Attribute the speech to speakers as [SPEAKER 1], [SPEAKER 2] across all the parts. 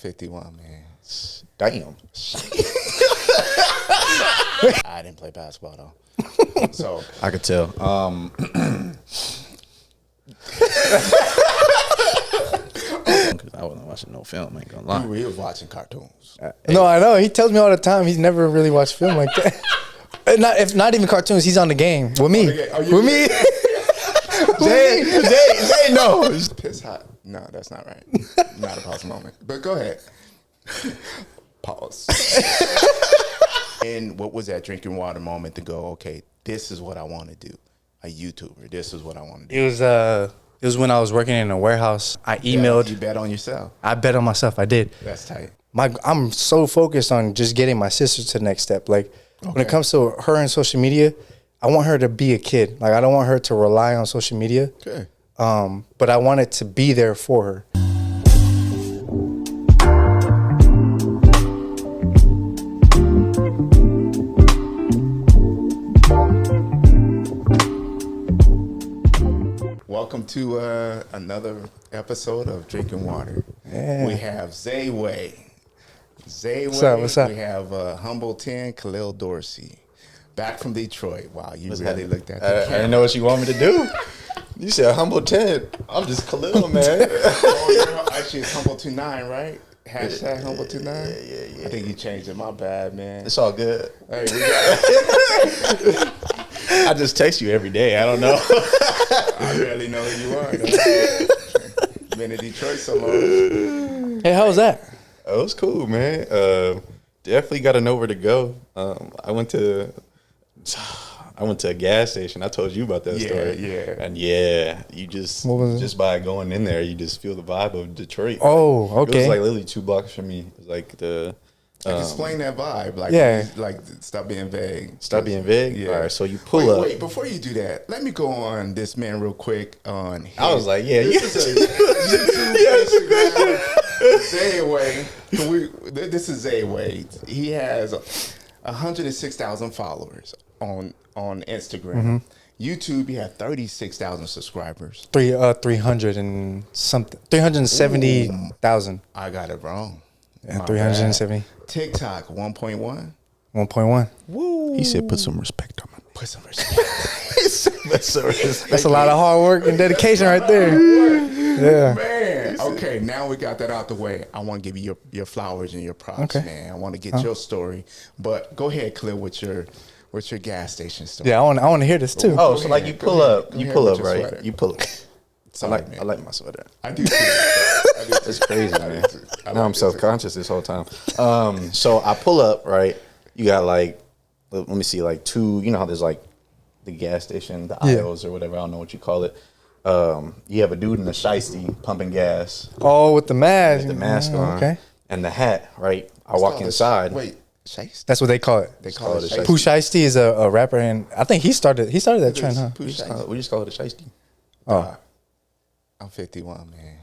[SPEAKER 1] 51, man.
[SPEAKER 2] Damn.
[SPEAKER 1] I didn't play basketball though. So
[SPEAKER 2] I could tell. Because I wasn't watching no film, I ain't gonna lie.
[SPEAKER 1] we was watching cartoons.
[SPEAKER 3] No, I know. He tells me all the time he's never really watched film like that. Not even cartoons. He's on the game with me. With me.
[SPEAKER 2] Zay, no.
[SPEAKER 1] Piss hot. No, that's not right. Not a pause moment. But go ahead. Pause. And what was that drinking water moment to go, okay, this is what I want to do. A YouTuber. This is what I want to do.
[SPEAKER 3] It was when I was working in a warehouse. I emailed.
[SPEAKER 1] You bet on yourself.
[SPEAKER 3] I bet on myself. I did.
[SPEAKER 1] That's tight.
[SPEAKER 3] I'm so focused on just getting my sister to the next step. Like when it comes to her and social media, I want her to be a kid. Like I don't want her to rely on social media.
[SPEAKER 1] Okay.
[SPEAKER 3] But I want it to be there for her.
[SPEAKER 1] Welcome to another episode of Drinking Water.
[SPEAKER 3] Yeah.
[SPEAKER 1] We have Zayway.
[SPEAKER 3] What's up?
[SPEAKER 1] We have Humble 10, Khalil Dorsey. Back from Detroit. Wow, you really looked at that.
[SPEAKER 2] I didn't know what you want me to do. You said Humble 10. I'm just Khalil, man.
[SPEAKER 1] Actually, it's Humble 29, right? Hashtag Humble 29?
[SPEAKER 2] Yeah.
[SPEAKER 1] I think you changed it. My bad, man.
[SPEAKER 2] It's all good.
[SPEAKER 1] Hey, we got it.
[SPEAKER 2] I just text you every day. I don't know.
[SPEAKER 1] I barely know who you are. Though. Been in Detroit so long.
[SPEAKER 3] Hey, how was that?
[SPEAKER 2] Oh, it was cool, man. Definitely got an over to go. I went to a gas station. I told you about that story.
[SPEAKER 1] Yeah.
[SPEAKER 2] And you just by going in there, you just feel the vibe of Detroit.
[SPEAKER 3] Oh, okay.
[SPEAKER 2] It was like literally 2 blocks from me. It was like the
[SPEAKER 1] explain that vibe. Like, stop being vague.
[SPEAKER 2] Stop being vague?
[SPEAKER 1] Yeah.
[SPEAKER 2] All right, so you pull up.
[SPEAKER 1] Wait, before you do that, let me go on this man real quick on his,
[SPEAKER 2] I was like,
[SPEAKER 1] this is a YouTube, Instagram, Zayway. This is Zayway. He has 106,000 followers on Instagram. Mm-hmm. YouTube, he had 36,000 subscribers.
[SPEAKER 3] 300 and something. 370,000.
[SPEAKER 1] I got it wrong.
[SPEAKER 3] Yeah, 370.
[SPEAKER 1] TikTok, 1.1.
[SPEAKER 3] 1.1.
[SPEAKER 1] Woo.
[SPEAKER 2] He said, "Put some respect on me."
[SPEAKER 1] Put some respect.
[SPEAKER 3] That's a lot of hard work and dedication right there. Yeah.
[SPEAKER 1] Man. Okay, now we got that out the way. I want to give you your flowers and your props, man. I want to get your story. But go ahead, Khalil, with your gas station story.
[SPEAKER 3] Yeah, I want to hear this too.
[SPEAKER 2] Oh, so like you pull up, right?
[SPEAKER 1] Sweater.
[SPEAKER 2] You pull up.
[SPEAKER 1] Sorry,
[SPEAKER 2] I like my sweater.
[SPEAKER 1] I do too.
[SPEAKER 2] It's crazy, man. Now I'm self-conscious this whole time. So I pull up, right? You got like, let me see, like 2, you know how there's like the gas station, the aisles or whatever, I don't know what you call it. You have a dude in a shiesty pumping gas.
[SPEAKER 3] Oh, with the mask.
[SPEAKER 2] With the mask on.
[SPEAKER 3] Okay.
[SPEAKER 2] And the hat, right? I walk inside.
[SPEAKER 1] Wait, shiesty?
[SPEAKER 3] That's what they call it.
[SPEAKER 1] They call it
[SPEAKER 2] shiesty.
[SPEAKER 3] Pooh Shiesty is a rapper, and I think he started that trend, huh?
[SPEAKER 2] We just call it a shiesty.
[SPEAKER 3] Oh.
[SPEAKER 1] I'm 51, man.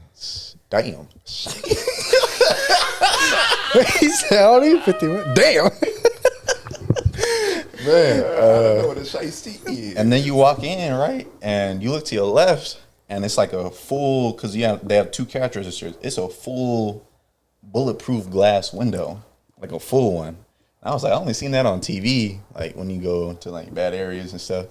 [SPEAKER 2] Damn.
[SPEAKER 3] He said, how old are you? 51? Damn.
[SPEAKER 1] Man, I don't know what a shiesty is.
[SPEAKER 2] And then you walk in, right? And you look to your left, and it's like a full, because they have 2 character registers. It's a full bulletproof glass window, like a full one. And I was like, I only seen that on TV, like when you go to like bad areas and stuff.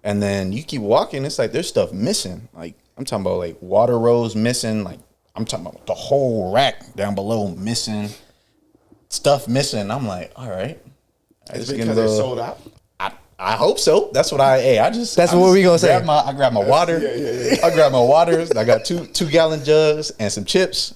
[SPEAKER 2] And then you keep walking, it's like there's stuff missing. Like I'm talking about like water rows missing. Like I'm talking about the whole rack down below missing. Stuff missing. I'm like, all right.
[SPEAKER 1] It's because they're sold out?
[SPEAKER 2] I hope so. That's what
[SPEAKER 3] That's what we gonna say.
[SPEAKER 2] I grab my water.
[SPEAKER 1] Yeah.
[SPEAKER 2] I grab my waters. I got 2-gallon jugs and some chips.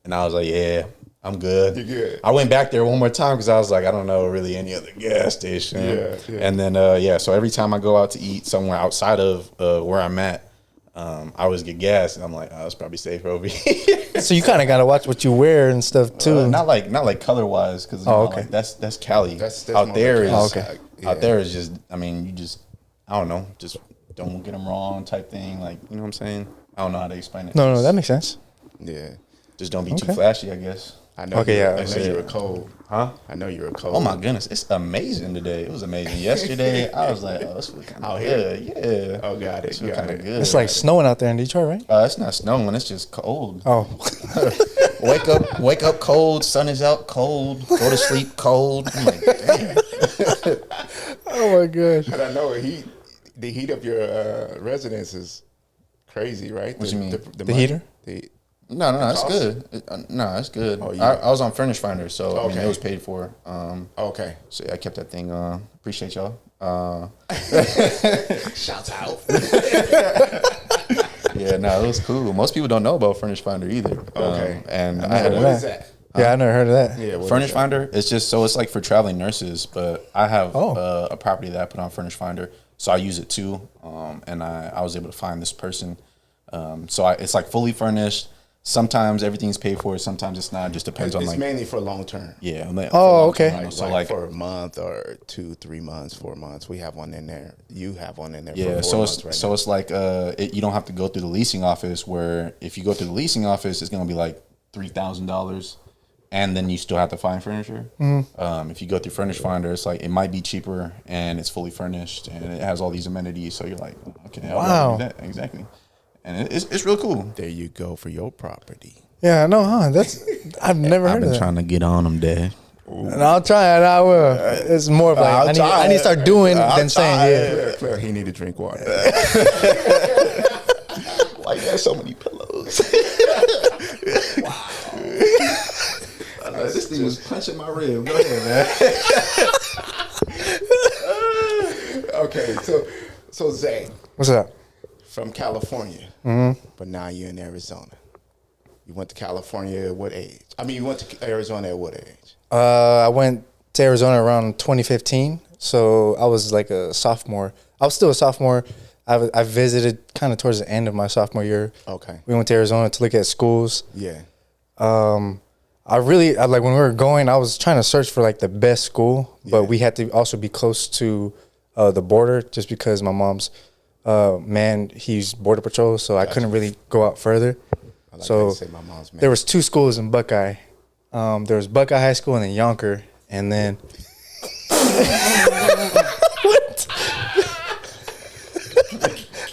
[SPEAKER 2] And I was like, yeah, I'm good.
[SPEAKER 1] You're good.
[SPEAKER 2] I went back there one more time because I was like, I don't know really any other gas station.
[SPEAKER 1] Yeah.
[SPEAKER 2] And then, so every time I go out to eat somewhere outside of where I'm at, I always get gas. And I'm like, oh, it's probably safer over here.
[SPEAKER 3] So you kind of got to watch what you wear and stuff too.
[SPEAKER 2] Not like color-wise because
[SPEAKER 3] okay.
[SPEAKER 2] like, that's Cali.
[SPEAKER 1] That's
[SPEAKER 2] out there is
[SPEAKER 3] okay.
[SPEAKER 2] Out there is just, I mean, you just, I don't know, just don't get them wrong type thing. Like, you know what I'm saying? I don't know how to explain it.
[SPEAKER 3] No, that makes sense.
[SPEAKER 1] Yeah.
[SPEAKER 2] Just don't be too flashy, I guess.
[SPEAKER 1] I know.
[SPEAKER 3] Okay,
[SPEAKER 1] I know you were cold.
[SPEAKER 2] Huh?
[SPEAKER 1] I know you were cold.
[SPEAKER 2] Oh my goodness, it's amazing today. It was amazing. Yesterday, I was like, oh, this feels kind of good. Yeah.
[SPEAKER 1] Oh, got it.
[SPEAKER 2] Kind of good.
[SPEAKER 3] It's like snowing out there in Detroit, right?
[SPEAKER 2] It's not snowing. It's just cold.
[SPEAKER 3] Oh.
[SPEAKER 2] Wake up cold. Sun is out cold. Go to sleep cold. I'm like, damn.
[SPEAKER 3] Oh my gosh.
[SPEAKER 1] And I know the heat of your residence is crazy, right?
[SPEAKER 2] What you mean?
[SPEAKER 3] The heater?
[SPEAKER 2] No, it's good. It's good.
[SPEAKER 1] Oh,
[SPEAKER 2] I was on Furnish Finder, so I mean,
[SPEAKER 1] Okay.
[SPEAKER 2] it was paid for.
[SPEAKER 1] Okay.
[SPEAKER 2] So yeah, I kept that thing. Appreciate y'all.
[SPEAKER 1] Shouts out.
[SPEAKER 2] Yeah, no, it was cool. Most people don't know about Furnish Finder either.
[SPEAKER 1] Okay.
[SPEAKER 2] And
[SPEAKER 1] What
[SPEAKER 2] I had
[SPEAKER 1] is that?
[SPEAKER 3] Yeah, I never heard of that.
[SPEAKER 1] Yeah. what
[SPEAKER 2] Furnish
[SPEAKER 1] is that?
[SPEAKER 2] Finder. It's just it's like for traveling nurses, but I have a property that I put on Furnish Finder, so I use it too. And I was able to find this person. So it's like fully furnished. Sometimes everything's paid for. Sometimes it's not. It just depends on
[SPEAKER 1] It's
[SPEAKER 2] like
[SPEAKER 1] mainly for long term.
[SPEAKER 2] yeah.
[SPEAKER 3] Okay.
[SPEAKER 1] Like,
[SPEAKER 2] So
[SPEAKER 1] like for a month or 2, 3 months, 4 months. We have one in there. You have one in there.
[SPEAKER 2] yeah.
[SPEAKER 1] For 4
[SPEAKER 2] So
[SPEAKER 1] months
[SPEAKER 2] it's
[SPEAKER 1] right
[SPEAKER 2] so
[SPEAKER 1] now.
[SPEAKER 2] it's like you don't have to go through the leasing office. Where if you go through the leasing office, it's gonna be like $3,000, and then you still have to find furniture. If you go through Furnish Finder, it's like it might be cheaper and it's fully furnished and it has all these amenities. So you're like, okay, I'll
[SPEAKER 3] Wow.
[SPEAKER 2] do that exactly, and it's real cool.
[SPEAKER 1] There you go for your property.
[SPEAKER 3] Yeah, I know, huh? I've never heard of that.
[SPEAKER 2] to get on them, Dad.
[SPEAKER 3] And I'll try it. I will. It's more of like I need to start doing than saying
[SPEAKER 1] Claire, he need to drink water.
[SPEAKER 2] Why you got so many pillows? This thing was punching my rib. Go ahead, man.
[SPEAKER 1] Okay, so Zay,
[SPEAKER 3] What's up?
[SPEAKER 1] from California, but now you're in Arizona. You went to California at what age? I mean, you went to Arizona at what age?
[SPEAKER 3] I went to Arizona around 2015, so I was like a sophomore. I was still a sophomore. I visited kind of towards the end of my sophomore year.
[SPEAKER 1] Okay.
[SPEAKER 3] We went to Arizona to look at schools.
[SPEAKER 1] Yeah.
[SPEAKER 3] I like when we were going, I was trying to search for like the best school, but
[SPEAKER 1] Yeah.
[SPEAKER 3] we had to also be close to the border just because my mom's man, he's border patrol, so I couldn't really go out further.
[SPEAKER 1] I like how
[SPEAKER 3] So
[SPEAKER 1] you say my mom's man.
[SPEAKER 3] there was 2 schools in Buckeye. There was Buckeye High School and then Yonker, and then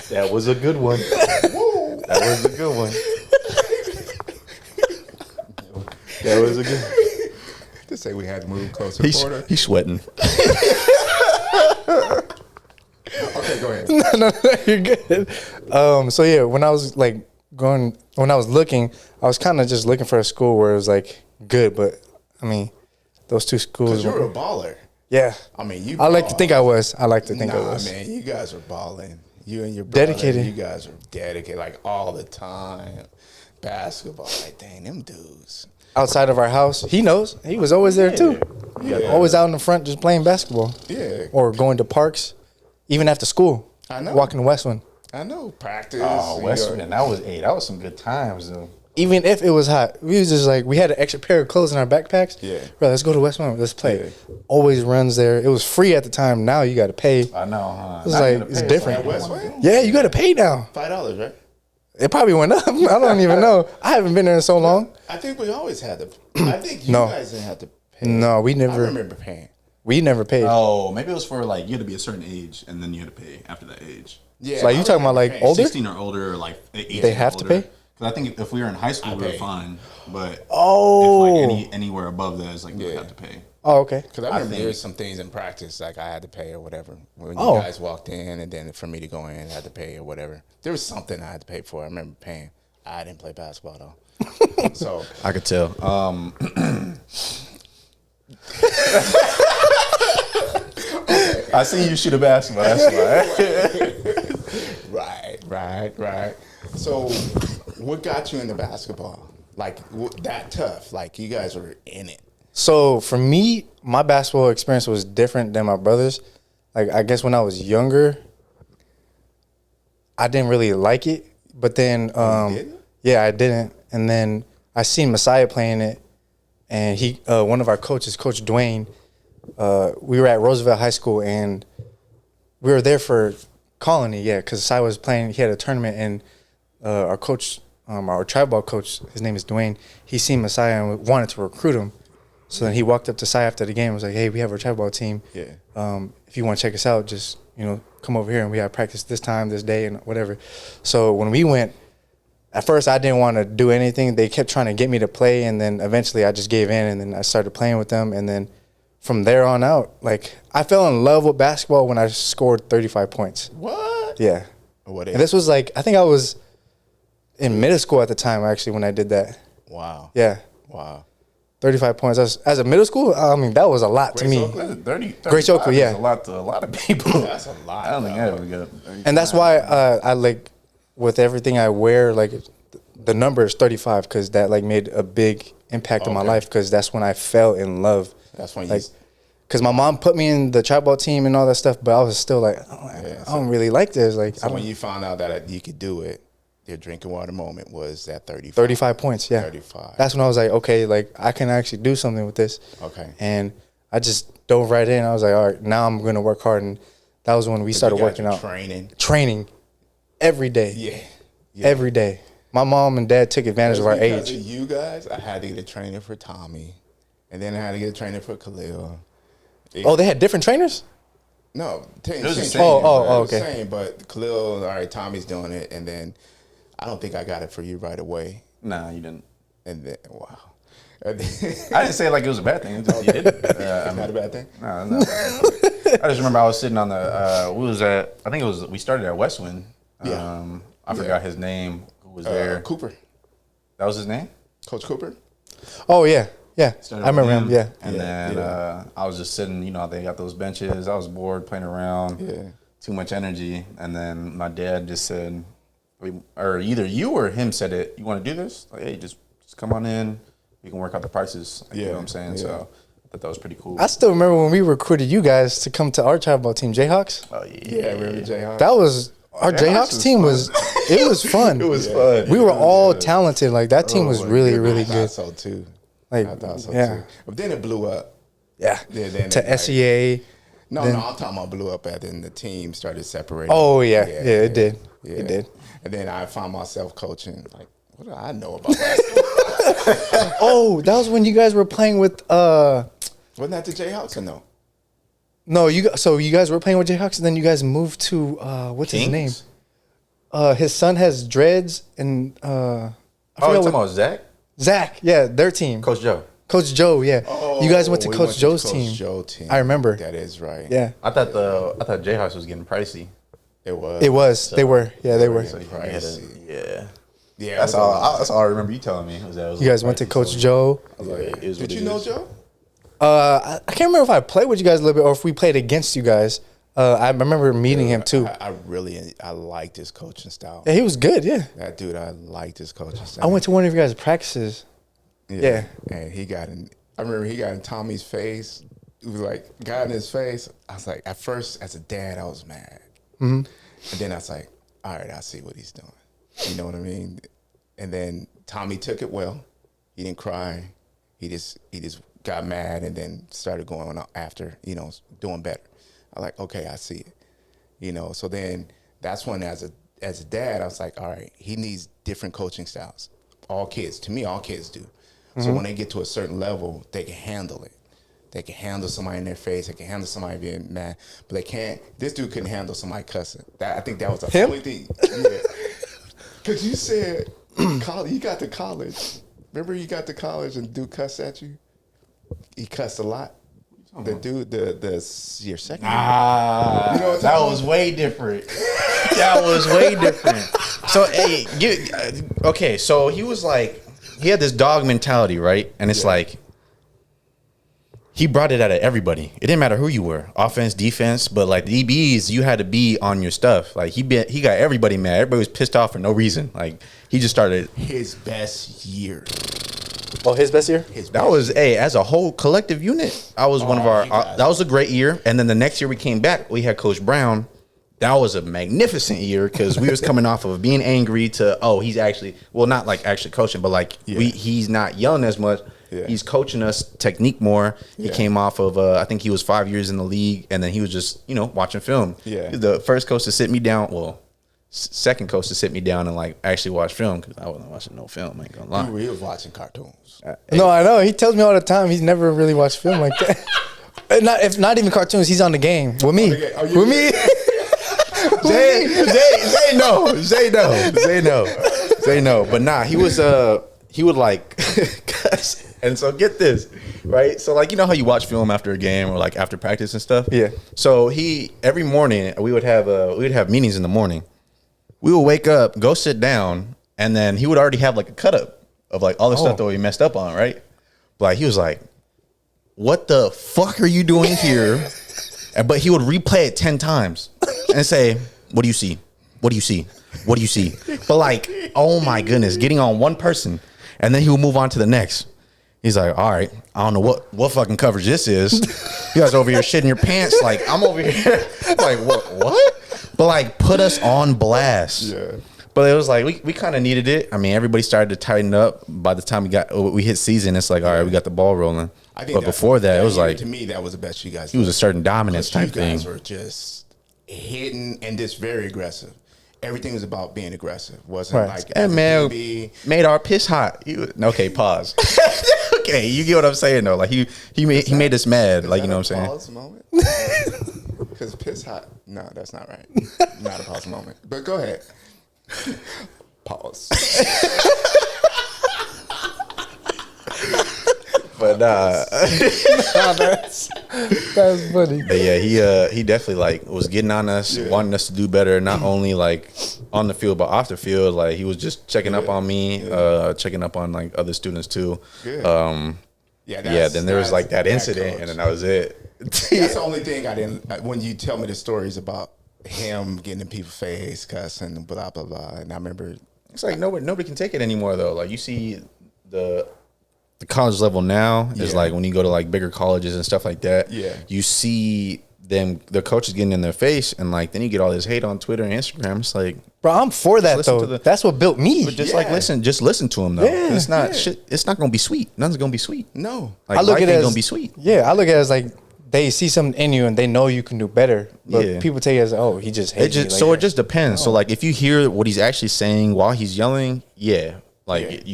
[SPEAKER 2] That was a good one. That was a good one. That was a good.
[SPEAKER 1] to say we had to move closer to the border.
[SPEAKER 2] He's sweating.
[SPEAKER 1] Okay, go ahead.
[SPEAKER 3] no, you're good. So yeah, when I was looking, I was kind of just looking for a school where it was like good, but I mean, those 2 schools.
[SPEAKER 1] Because you're a baller.
[SPEAKER 3] Yeah,
[SPEAKER 1] I mean, you.
[SPEAKER 3] I like to
[SPEAKER 1] ball.
[SPEAKER 3] think I was. I like to think I
[SPEAKER 1] Nah,
[SPEAKER 3] was.
[SPEAKER 1] man, you guys are balling. You and your brother,
[SPEAKER 3] Dedicated.
[SPEAKER 1] You guys are dedicated, like all the time. Basketball, like dang, them dudes.
[SPEAKER 3] Outside of our house, he knows. He was always there too.
[SPEAKER 1] Yeah.
[SPEAKER 3] Always out in the front just playing basketball.
[SPEAKER 1] Yeah,
[SPEAKER 3] Or going to parks, even after school.
[SPEAKER 1] I know.
[SPEAKER 3] Walking to Westland.
[SPEAKER 1] I know. Practice.
[SPEAKER 2] Oh, Western. That was some good times though.
[SPEAKER 3] Even if it was hot, we was just like, we had an extra pair of clothes in our backpacks.
[SPEAKER 1] Yeah.
[SPEAKER 3] Bro, let's go to Westland. Let's play.
[SPEAKER 1] Yeah.
[SPEAKER 3] Always runs there. It was free at the time. Now you got to pay.
[SPEAKER 2] I know, huh?
[SPEAKER 3] It's like, it's different.
[SPEAKER 1] At Westland?
[SPEAKER 3] Yeah, you got to pay now.
[SPEAKER 1] $5, right?
[SPEAKER 3] It probably went up. I don't even know. I haven't been there in so long.
[SPEAKER 1] I think we always had to. I think you
[SPEAKER 3] No.
[SPEAKER 1] guys didn't have to pay.
[SPEAKER 3] No, we
[SPEAKER 1] I
[SPEAKER 3] never.
[SPEAKER 1] remember paying.
[SPEAKER 3] We never paid.
[SPEAKER 2] Oh, maybe it was for like you had to be a certain age and then you had to pay after that age.
[SPEAKER 1] Yeah,
[SPEAKER 3] So, like, you
[SPEAKER 1] I
[SPEAKER 3] talking about,
[SPEAKER 1] remember
[SPEAKER 3] like,
[SPEAKER 1] paying.
[SPEAKER 3] older?
[SPEAKER 2] 16 or older, or like 18
[SPEAKER 3] They have
[SPEAKER 2] or
[SPEAKER 3] to
[SPEAKER 2] older.
[SPEAKER 3] pay?
[SPEAKER 2] Because I think if we were in high school, we were
[SPEAKER 1] paid.
[SPEAKER 2] fine. But
[SPEAKER 3] Oh.
[SPEAKER 2] if like anywhere above that, it's like you would
[SPEAKER 1] Yeah.
[SPEAKER 2] have to pay.
[SPEAKER 3] Oh, okay.
[SPEAKER 1] Because I remember
[SPEAKER 2] think-
[SPEAKER 1] there was some things in practice, like I had to pay or whatever. When you
[SPEAKER 3] Oh.
[SPEAKER 1] guys walked in, and then for me to go in, I had to pay or whatever. There was something I had to pay for. I remember paying. I didn't play basketball though. So
[SPEAKER 2] I could tell. I seen you shoot a basketball. That's why.
[SPEAKER 1] right. So what got you into basketball? Like that tough? Like you guys were in it.
[SPEAKER 3] So for me, my basketball experience was different than my brother's. Like, I guess when I was younger, I didn't really like it. But then,
[SPEAKER 1] didn't?
[SPEAKER 3] yeah, I didn't. And then I seen Messiah playing it, and he, one of our coaches, Coach Dwayne, we were at Roosevelt High School, and we were there for Colony, yeah, because Messiah was playing. He had a tournament, and our coach, our travel ball coach, his name is Dwayne. He seen Messiah and wanted to recruit him. So then he walked up to Sai after the game and was like, hey, we have our travel ball team.
[SPEAKER 1] Yeah.
[SPEAKER 3] If you want to check us out, just, come over here and we have practice this time, this day, and whatever. So when we went, at first I didn't want to do anything. They kept trying to get me to play, and then eventually I just gave in, and then I started playing with them, and then from there on out, like I fell in love with basketball when I scored 35 points.
[SPEAKER 1] What?
[SPEAKER 3] Yeah.
[SPEAKER 1] What?
[SPEAKER 3] And this was like, I think I was in middle school at the time actually when I did that.
[SPEAKER 1] Wow.
[SPEAKER 3] Yeah.
[SPEAKER 1] Wow.
[SPEAKER 3] 35 points. As a middle school, I mean, that was a lot to me.
[SPEAKER 2] 30,
[SPEAKER 3] Grace Oakland, yeah.
[SPEAKER 2] is a lot to a lot of people.
[SPEAKER 1] That's a lot.
[SPEAKER 2] I don't think I ever got.
[SPEAKER 3] And that's why I like, with everything I wear, like the number is 35 because that like made a big impact on my life because that's when I fell in love.
[SPEAKER 1] That's when
[SPEAKER 3] like, because my mom put me in the trap ball team and all that stuff, but I was still like, I don't really like this. Like,
[SPEAKER 1] so when you found out that you could do it, your drinking water moment was that
[SPEAKER 3] 35 points, yeah.
[SPEAKER 1] 35.
[SPEAKER 3] That's when I was like, okay, like I can actually do something with this.
[SPEAKER 1] Okay.
[SPEAKER 3] And I just dove right in. I was like, all right, now I'm gonna work hard, and that was when we started working out. Training every day.
[SPEAKER 1] Yeah.
[SPEAKER 3] Every day. My mom and dad took advantage of our age.
[SPEAKER 1] Of you guys, I had to get a trainer for Tommy, and then I had to get a trainer for Khalil.
[SPEAKER 3] Oh, they had different trainers?
[SPEAKER 1] No,
[SPEAKER 2] it was the same.
[SPEAKER 3] Okay.
[SPEAKER 1] Same, but Khalil, all right, Tommy's doing it, and then I don't think I got it for you right away.
[SPEAKER 2] Nah, you didn't.
[SPEAKER 1] And then, wow.
[SPEAKER 2] I didn't say it like it was a bad thing. You did.
[SPEAKER 1] It's not a bad thing.
[SPEAKER 2] No, no. I just remember I was sitting on the. We was at. I think it was. We started at Westwind.
[SPEAKER 1] Yeah.
[SPEAKER 2] I forgot his name. Who was there?
[SPEAKER 1] Cooper.
[SPEAKER 2] That was his name.
[SPEAKER 1] Coach Cooper.
[SPEAKER 3] Oh yeah. Yeah,
[SPEAKER 2] Started
[SPEAKER 3] I remember
[SPEAKER 2] with
[SPEAKER 3] him. Yeah,
[SPEAKER 2] and then I was just sitting. You know, they got those benches. I was bored playing around.
[SPEAKER 1] Yeah.
[SPEAKER 2] Too much energy, and then my dad just said, or either you or him said it. You want to do this? Like, hey, just come on in. We can work out the prices. Like, you know what I'm saying? Yeah. So I thought that was pretty cool.
[SPEAKER 3] I still remember when we recruited you guys to come to our trap ball team, Jayhawks.
[SPEAKER 2] Oh yeah,
[SPEAKER 1] Yeah, remember Jayhawks?
[SPEAKER 3] That was our Jayhawks team. It was fun.
[SPEAKER 2] It was fun.
[SPEAKER 3] We were all talented. Like that team was really, really
[SPEAKER 1] I thought
[SPEAKER 3] good.
[SPEAKER 1] so too.
[SPEAKER 3] Like,
[SPEAKER 1] I thought so
[SPEAKER 3] yeah.
[SPEAKER 1] too. But then it blew up.
[SPEAKER 3] Yeah.
[SPEAKER 1] Then
[SPEAKER 3] To
[SPEAKER 1] it,
[SPEAKER 3] SEA.
[SPEAKER 1] No,
[SPEAKER 3] then-
[SPEAKER 1] I'm talking about blew up, and then the team started separating.
[SPEAKER 3] Oh yeah, it did.
[SPEAKER 1] Yeah.
[SPEAKER 3] It did.
[SPEAKER 1] And then I found myself coaching. Like, what do I know about basketball?
[SPEAKER 3] Oh, that was when you guys were playing with.
[SPEAKER 1] Wasn't that the Jayhawks or no?
[SPEAKER 3] No, so you guys were playing with Jayhawks, and then you guys moved to what's his name?
[SPEAKER 2] Kings?
[SPEAKER 3] His son has dreads, and I
[SPEAKER 2] Oh, you
[SPEAKER 3] forgot
[SPEAKER 2] talking about Zach?
[SPEAKER 3] Zach. Yeah, their team.
[SPEAKER 2] Coach Joe.
[SPEAKER 3] Coach Joe. Yeah, you guys went to
[SPEAKER 1] we
[SPEAKER 3] Coach Joe's
[SPEAKER 1] Coach
[SPEAKER 3] team.
[SPEAKER 1] Joe team.
[SPEAKER 3] I remember.
[SPEAKER 1] That is right.
[SPEAKER 3] Yeah,
[SPEAKER 2] I thought Jayhawks was getting pricey.
[SPEAKER 1] It was.
[SPEAKER 3] it was. They were. Yeah, they were.
[SPEAKER 2] So you had
[SPEAKER 1] Pricey. Yeah.
[SPEAKER 2] That's all. That's all I remember you telling me.
[SPEAKER 3] You guys went to Coach Joe.
[SPEAKER 1] Did you know Joe?
[SPEAKER 3] I can't remember if I played with you guys a little bit or if we played against you guys. I remember meeting him too.
[SPEAKER 1] I liked his coaching style.
[SPEAKER 3] Yeah, he was good. Yeah,
[SPEAKER 1] That dude, I liked his coaching style.
[SPEAKER 3] I went to one of your guys' practices. Yeah.
[SPEAKER 1] And he got in. I remember he got in Tommy's face. It was like got in his face. I was like, at first, as a dad, I was mad, and then I was like, all right, I see what he's doing. You know what I mean? And then Tommy took it well. He didn't cry. He just got mad and then started going on after, doing better. I like, okay, I see it. So then that's when as a dad, I was like, all right, he needs different coaching styles. All kids do. So when they get to a certain level, they can handle it. They can handle somebody in their face. They can handle somebody being mad. But they can't. This dude couldn't handle somebody cussing. I think that was the only thing. Yeah. Because you said, you got to college. Remember you got to college and dude cussed at you? He cussed a lot. The dude, your second year.
[SPEAKER 2] That was way different. That was way different. So, hey, okay, so he was like, he had this dog mentality, right? And it's like, he brought it out of everybody. It didn't matter who you were, offense, defense, but like the DBs, you had to be on your stuff. Like he got everybody mad. Everybody was pissed off for no reason. Like he just started
[SPEAKER 1] his best year.
[SPEAKER 3] Oh, his best year?
[SPEAKER 2] That was as a whole collective unit. I was one of our. That was a great year. And then the next year we came back, we had Coach Brown. That was a magnificent year because we was coming off of being angry to he's actually not like actually coaching, but like he's not yelling as much. Yeah. He's coaching us technique more. He came off of I think he was 5 years in the league, and then he was just watching film.
[SPEAKER 1] Yeah,
[SPEAKER 2] he's the first coach to sit me down. Well, second coach to sit me down and like actually watch film because I wasn't watching no film. I ain't gonna lie.
[SPEAKER 1] He was watching cartoons.
[SPEAKER 3] No, I know. He tells me all the time he's never really watched film like that. If not even cartoons, he's on the game with me. With me.
[SPEAKER 2] Zay no. Say no. But nah, he would like, and so get this, right? So like, you know how you watch film after a game or like after practice and stuff?
[SPEAKER 3] Yeah.
[SPEAKER 2] So every morning we would have meetings in the morning. We would wake up, go sit down, and then he would already have like a cut up of like all the stuff that we messed up on, right? But like, he was like, what the fuck are you doing here? But he would replay it 10 times and say, what do you see? What do you see? What do you see? But like, oh my goodness, getting on one person. And then he would move on to the next. He's like, all right, I don't know what fucking coverage this is. You guys over here shitting your pants. Like, I'm over here. Like, what? But like, put us on blast.
[SPEAKER 1] Yeah.
[SPEAKER 2] But it was like, we kind of needed it. I mean, everybody started to tighten up. By the time we hit season, it's like, all right, we got the ball rolling.
[SPEAKER 1] I think
[SPEAKER 2] but before that, it was like,
[SPEAKER 1] to me, that was the best you guys
[SPEAKER 2] he was a certain dominance type
[SPEAKER 1] you
[SPEAKER 2] thing.
[SPEAKER 1] guys were just hitting and just very aggressive. Everything was about being aggressive. Wasn't like,
[SPEAKER 2] and man, made our piss hot. Okay, pause. Okay, you get what I'm saying though. Like he made us mad. Like, you know what I'm saying?
[SPEAKER 1] Pause moment. Because piss hot. No, that's not right. Not a pause moment. But go ahead. Pause.
[SPEAKER 2] But
[SPEAKER 3] that's funny.
[SPEAKER 2] But yeah, he definitely like was getting on us, wanting us to do better, not only like on the field but off the field. Like, he was just checking up on me, checking up on like other students too. Then there was like that incident, and then that was it.
[SPEAKER 1] That's the only thing I didn't. When you tell me the stories about him getting in people's face, cussing, blah blah blah, and I remember
[SPEAKER 2] it's like nobody can take it anymore though. Like, you see the college level now is like when you go to like bigger colleges and stuff like that. Yeah, you see the coaches getting in their face, and like then you get all this hate on Twitter and Instagram. It's like,
[SPEAKER 3] bro, I'm for that though. That's what built me.
[SPEAKER 2] But just like listen to him though. Yeah, it's not shit. It's not gonna be sweet. Nothing's gonna be sweet.
[SPEAKER 1] No,
[SPEAKER 2] like, I look at it as gonna be sweet.
[SPEAKER 3] Yeah, I look at it as like they see something in you and they know you can do better. But people take it as, oh, he just hates me.
[SPEAKER 2] So it just depends. So like, if you hear what he's actually saying while he's yelling, you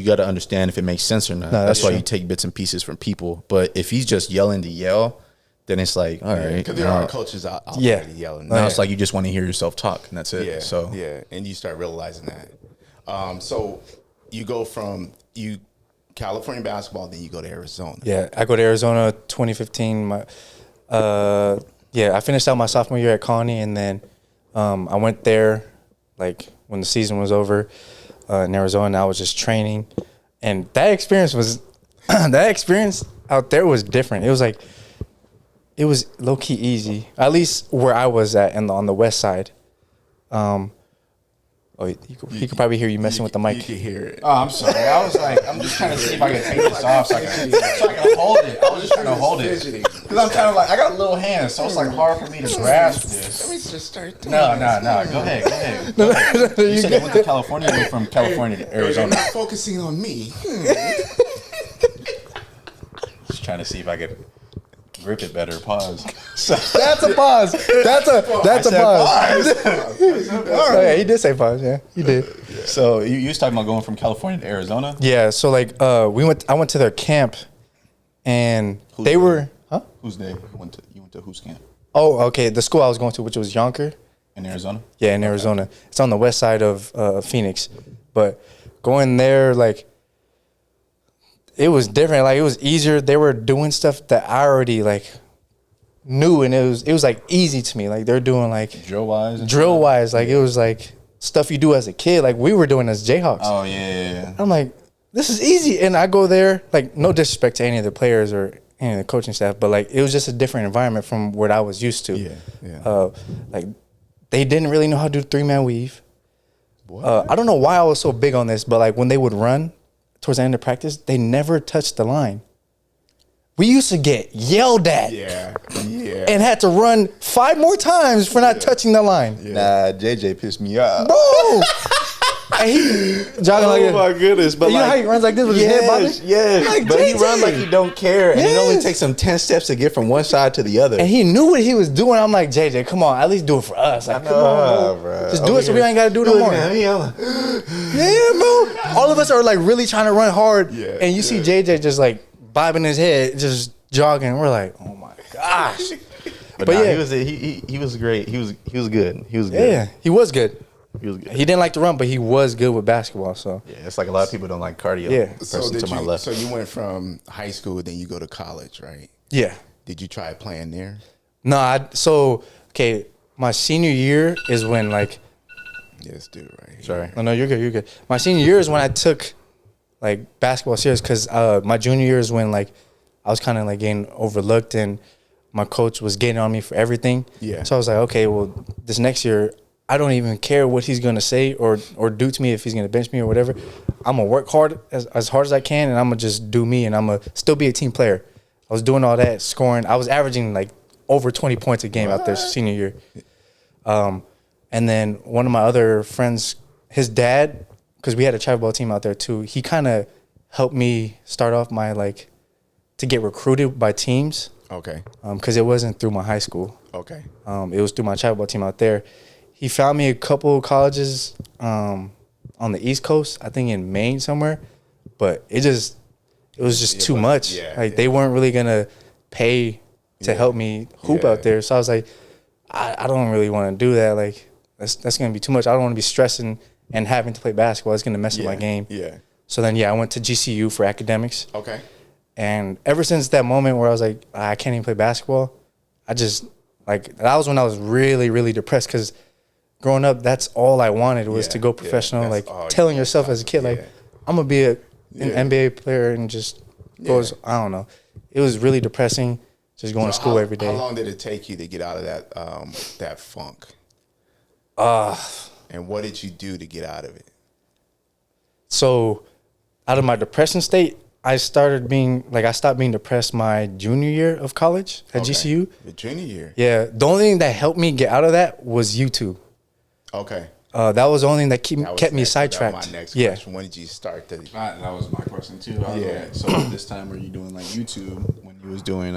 [SPEAKER 2] got to understand if it makes sense or not. No, that's why you take bits and pieces from people. But if he's just yelling to yell, then it's like, all right.
[SPEAKER 1] Because there are coaches out there yelling.
[SPEAKER 2] Now it's like you just want to hear yourself talk, and that's it.
[SPEAKER 1] Yeah,
[SPEAKER 2] so
[SPEAKER 1] and you start realizing that. So you go from California basketball, then you go to Arizona.
[SPEAKER 3] Yeah, I go to Arizona 2015. I finished out my sophomore year at Colony, and then I went there like when the season was over in Arizona. And I was just training, and that experience out there was different. It was low key easy, at least where I was at on the west side. He could probably hear you messing with the mic.
[SPEAKER 1] You can hear it.
[SPEAKER 2] Oh, I'm sorry. I was like, I'm just trying to see if I can take this off so I can hold it. I was just trying to hold it. Because I'm trying to like, I got little hands, so it's like hard for me to grasp this.
[SPEAKER 1] Let me just start doing
[SPEAKER 2] No. Go ahead. You said you went to California. You went from California to Arizona.
[SPEAKER 1] You're not focusing on me.
[SPEAKER 2] Just trying to see if I could grip it better. Pause.
[SPEAKER 3] That's a pause. That's a pause. Oh, yeah, he did say pause. Yeah, he did.
[SPEAKER 2] So you was talking about going from California to Arizona?
[SPEAKER 3] Yeah. So like, I went to their camp, and they were. Huh?
[SPEAKER 2] Who's they? You went to whose camp?
[SPEAKER 3] Oh, okay. The school I was going to, which was Yonker.
[SPEAKER 2] In Arizona?
[SPEAKER 3] Yeah, in Arizona. It's on the west side of Phoenix. But going there, like, it was different. Like, it was easier. They were doing stuff that I already like knew, and it was like easy to me. Like, they're doing like
[SPEAKER 2] drill wise.
[SPEAKER 3] Like, it was like stuff you do as a kid. Like, we were doing as Jayhawks.
[SPEAKER 2] Oh yeah.
[SPEAKER 3] I'm like, this is easy, and I go there. Like, no disrespect to any of the players or any of the coaching staff, but like, it was just a different environment from what I was used to.
[SPEAKER 1] Yeah.
[SPEAKER 3] Like, they didn't really know how to do 3-man weave. I don't know why I was so big on this, but like when they would run towards the end of practice, they never touched the line. We used to get yelled at.
[SPEAKER 1] Yeah.
[SPEAKER 3] And had to run 5 more times for not touching the line.
[SPEAKER 2] Yeah. Nah, JJ pissed me off.
[SPEAKER 3] Bro! And he jogging like this.
[SPEAKER 2] Oh my goodness. But
[SPEAKER 3] you know how he runs like this with his head bobbing?
[SPEAKER 2] Yes.
[SPEAKER 3] Like,
[SPEAKER 2] but
[SPEAKER 3] JJ.
[SPEAKER 2] he runs like he don't care. And it only takes him 10 steps to get from one side to the other.
[SPEAKER 3] And he knew what he was doing. I'm like, JJ, come on, at least do it for us. Like, come on, bro. Just do it so we ain't got to do it no more. Yeah, bro. All of us are like really trying to run hard. Yeah, and you see JJ just like bobbing his head, just jogging. We're like, oh my gosh.
[SPEAKER 2] But yeah, he was great. He was good. He was good.
[SPEAKER 3] Yeah, he was good.
[SPEAKER 2] He was good.
[SPEAKER 3] He didn't like to run, but he was good with basketball. So
[SPEAKER 2] Yeah, it's like a lot of people don't like cardio.
[SPEAKER 3] Yeah.
[SPEAKER 2] Person to my left.
[SPEAKER 1] So you went from high school, then you go to college, right?
[SPEAKER 3] yeah.
[SPEAKER 1] Did you try playing there?
[SPEAKER 3] No, okay, my senior year is when like
[SPEAKER 1] Yes, dude. Right. Here.
[SPEAKER 2] Sorry.
[SPEAKER 3] no, you're good, you're good. My senior year is when I took like basketball serious because my junior year is when like I was kind of like getting overlooked and my coach was getting on me for everything.
[SPEAKER 1] Yeah.
[SPEAKER 3] So I was like, okay, well, this next year I don't even care what he's gonna say or do to me if he's gonna bench me or whatever. I'm gonna work hard as hard as I can and I'm gonna just do me and I'm gonna still be a team player. I was doing all that, scoring. I was averaging like over 20 points a game out there senior year. And then one of my other friends, his dad, because we had a travel ball team out there too, he kind of helped me start off my like to get recruited by teams.
[SPEAKER 1] Okay.
[SPEAKER 3] Because it wasn't through my high school.
[SPEAKER 1] Okay.
[SPEAKER 3] It was through my travel ball team out there. He found me a couple of colleges on the East Coast, I think in Maine somewhere, but it was just too much.
[SPEAKER 1] Yeah,
[SPEAKER 3] like they weren't really gonna pay to help me hoop out there. So I was like, I don't really want to do that. Like that's gonna be too much. I don't want to be stressing and having to play basketball. It's gonna mess up my game.
[SPEAKER 1] Yeah.
[SPEAKER 3] So then I went to GCU for academics.
[SPEAKER 1] Okay.
[SPEAKER 3] And ever since that moment where I was like, I can't even play basketball, I just like that was when I was really, really depressed because growing up, that's all I wanted was to go professional. Like telling yourself as a kid, like I'm gonna be an NBA player and just goes. I don't know. It was really depressing. Just going to school every day.
[SPEAKER 1] How long did it take you to get out of that funk? And what did you do to get out of it?
[SPEAKER 3] So, out of my depression state, I stopped being depressed my junior year of college at GCU.
[SPEAKER 1] The junior year.
[SPEAKER 3] Yeah, the only thing that helped me get out of that was YouTube.
[SPEAKER 1] Okay.
[SPEAKER 3] That was the only thing that kept me sidetracked.
[SPEAKER 1] That was my next question. When did you start to?
[SPEAKER 2] That was my question too. So this time, were you doing like YouTube when you was doing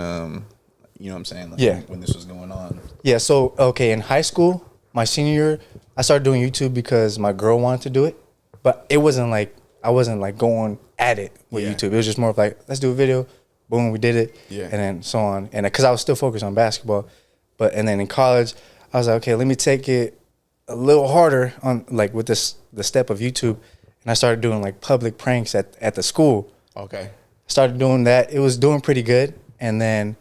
[SPEAKER 2] you know what I'm saying? Like when this was going on.
[SPEAKER 3] Yeah. So in high school, my senior year, I started doing YouTube because my girl wanted to do it, but it wasn't like I wasn't like going at it with YouTube. It was just more of like, let's do a video. Boom, we did it.
[SPEAKER 1] Yeah.
[SPEAKER 3] And then so on. And because I was still focused on basketball, and then in college, I was like, okay, let me take it a little harder on like with the step of YouTube, and I started doing like public pranks at the school.
[SPEAKER 1] Okay.
[SPEAKER 3] Started doing that. It was doing pretty good, and then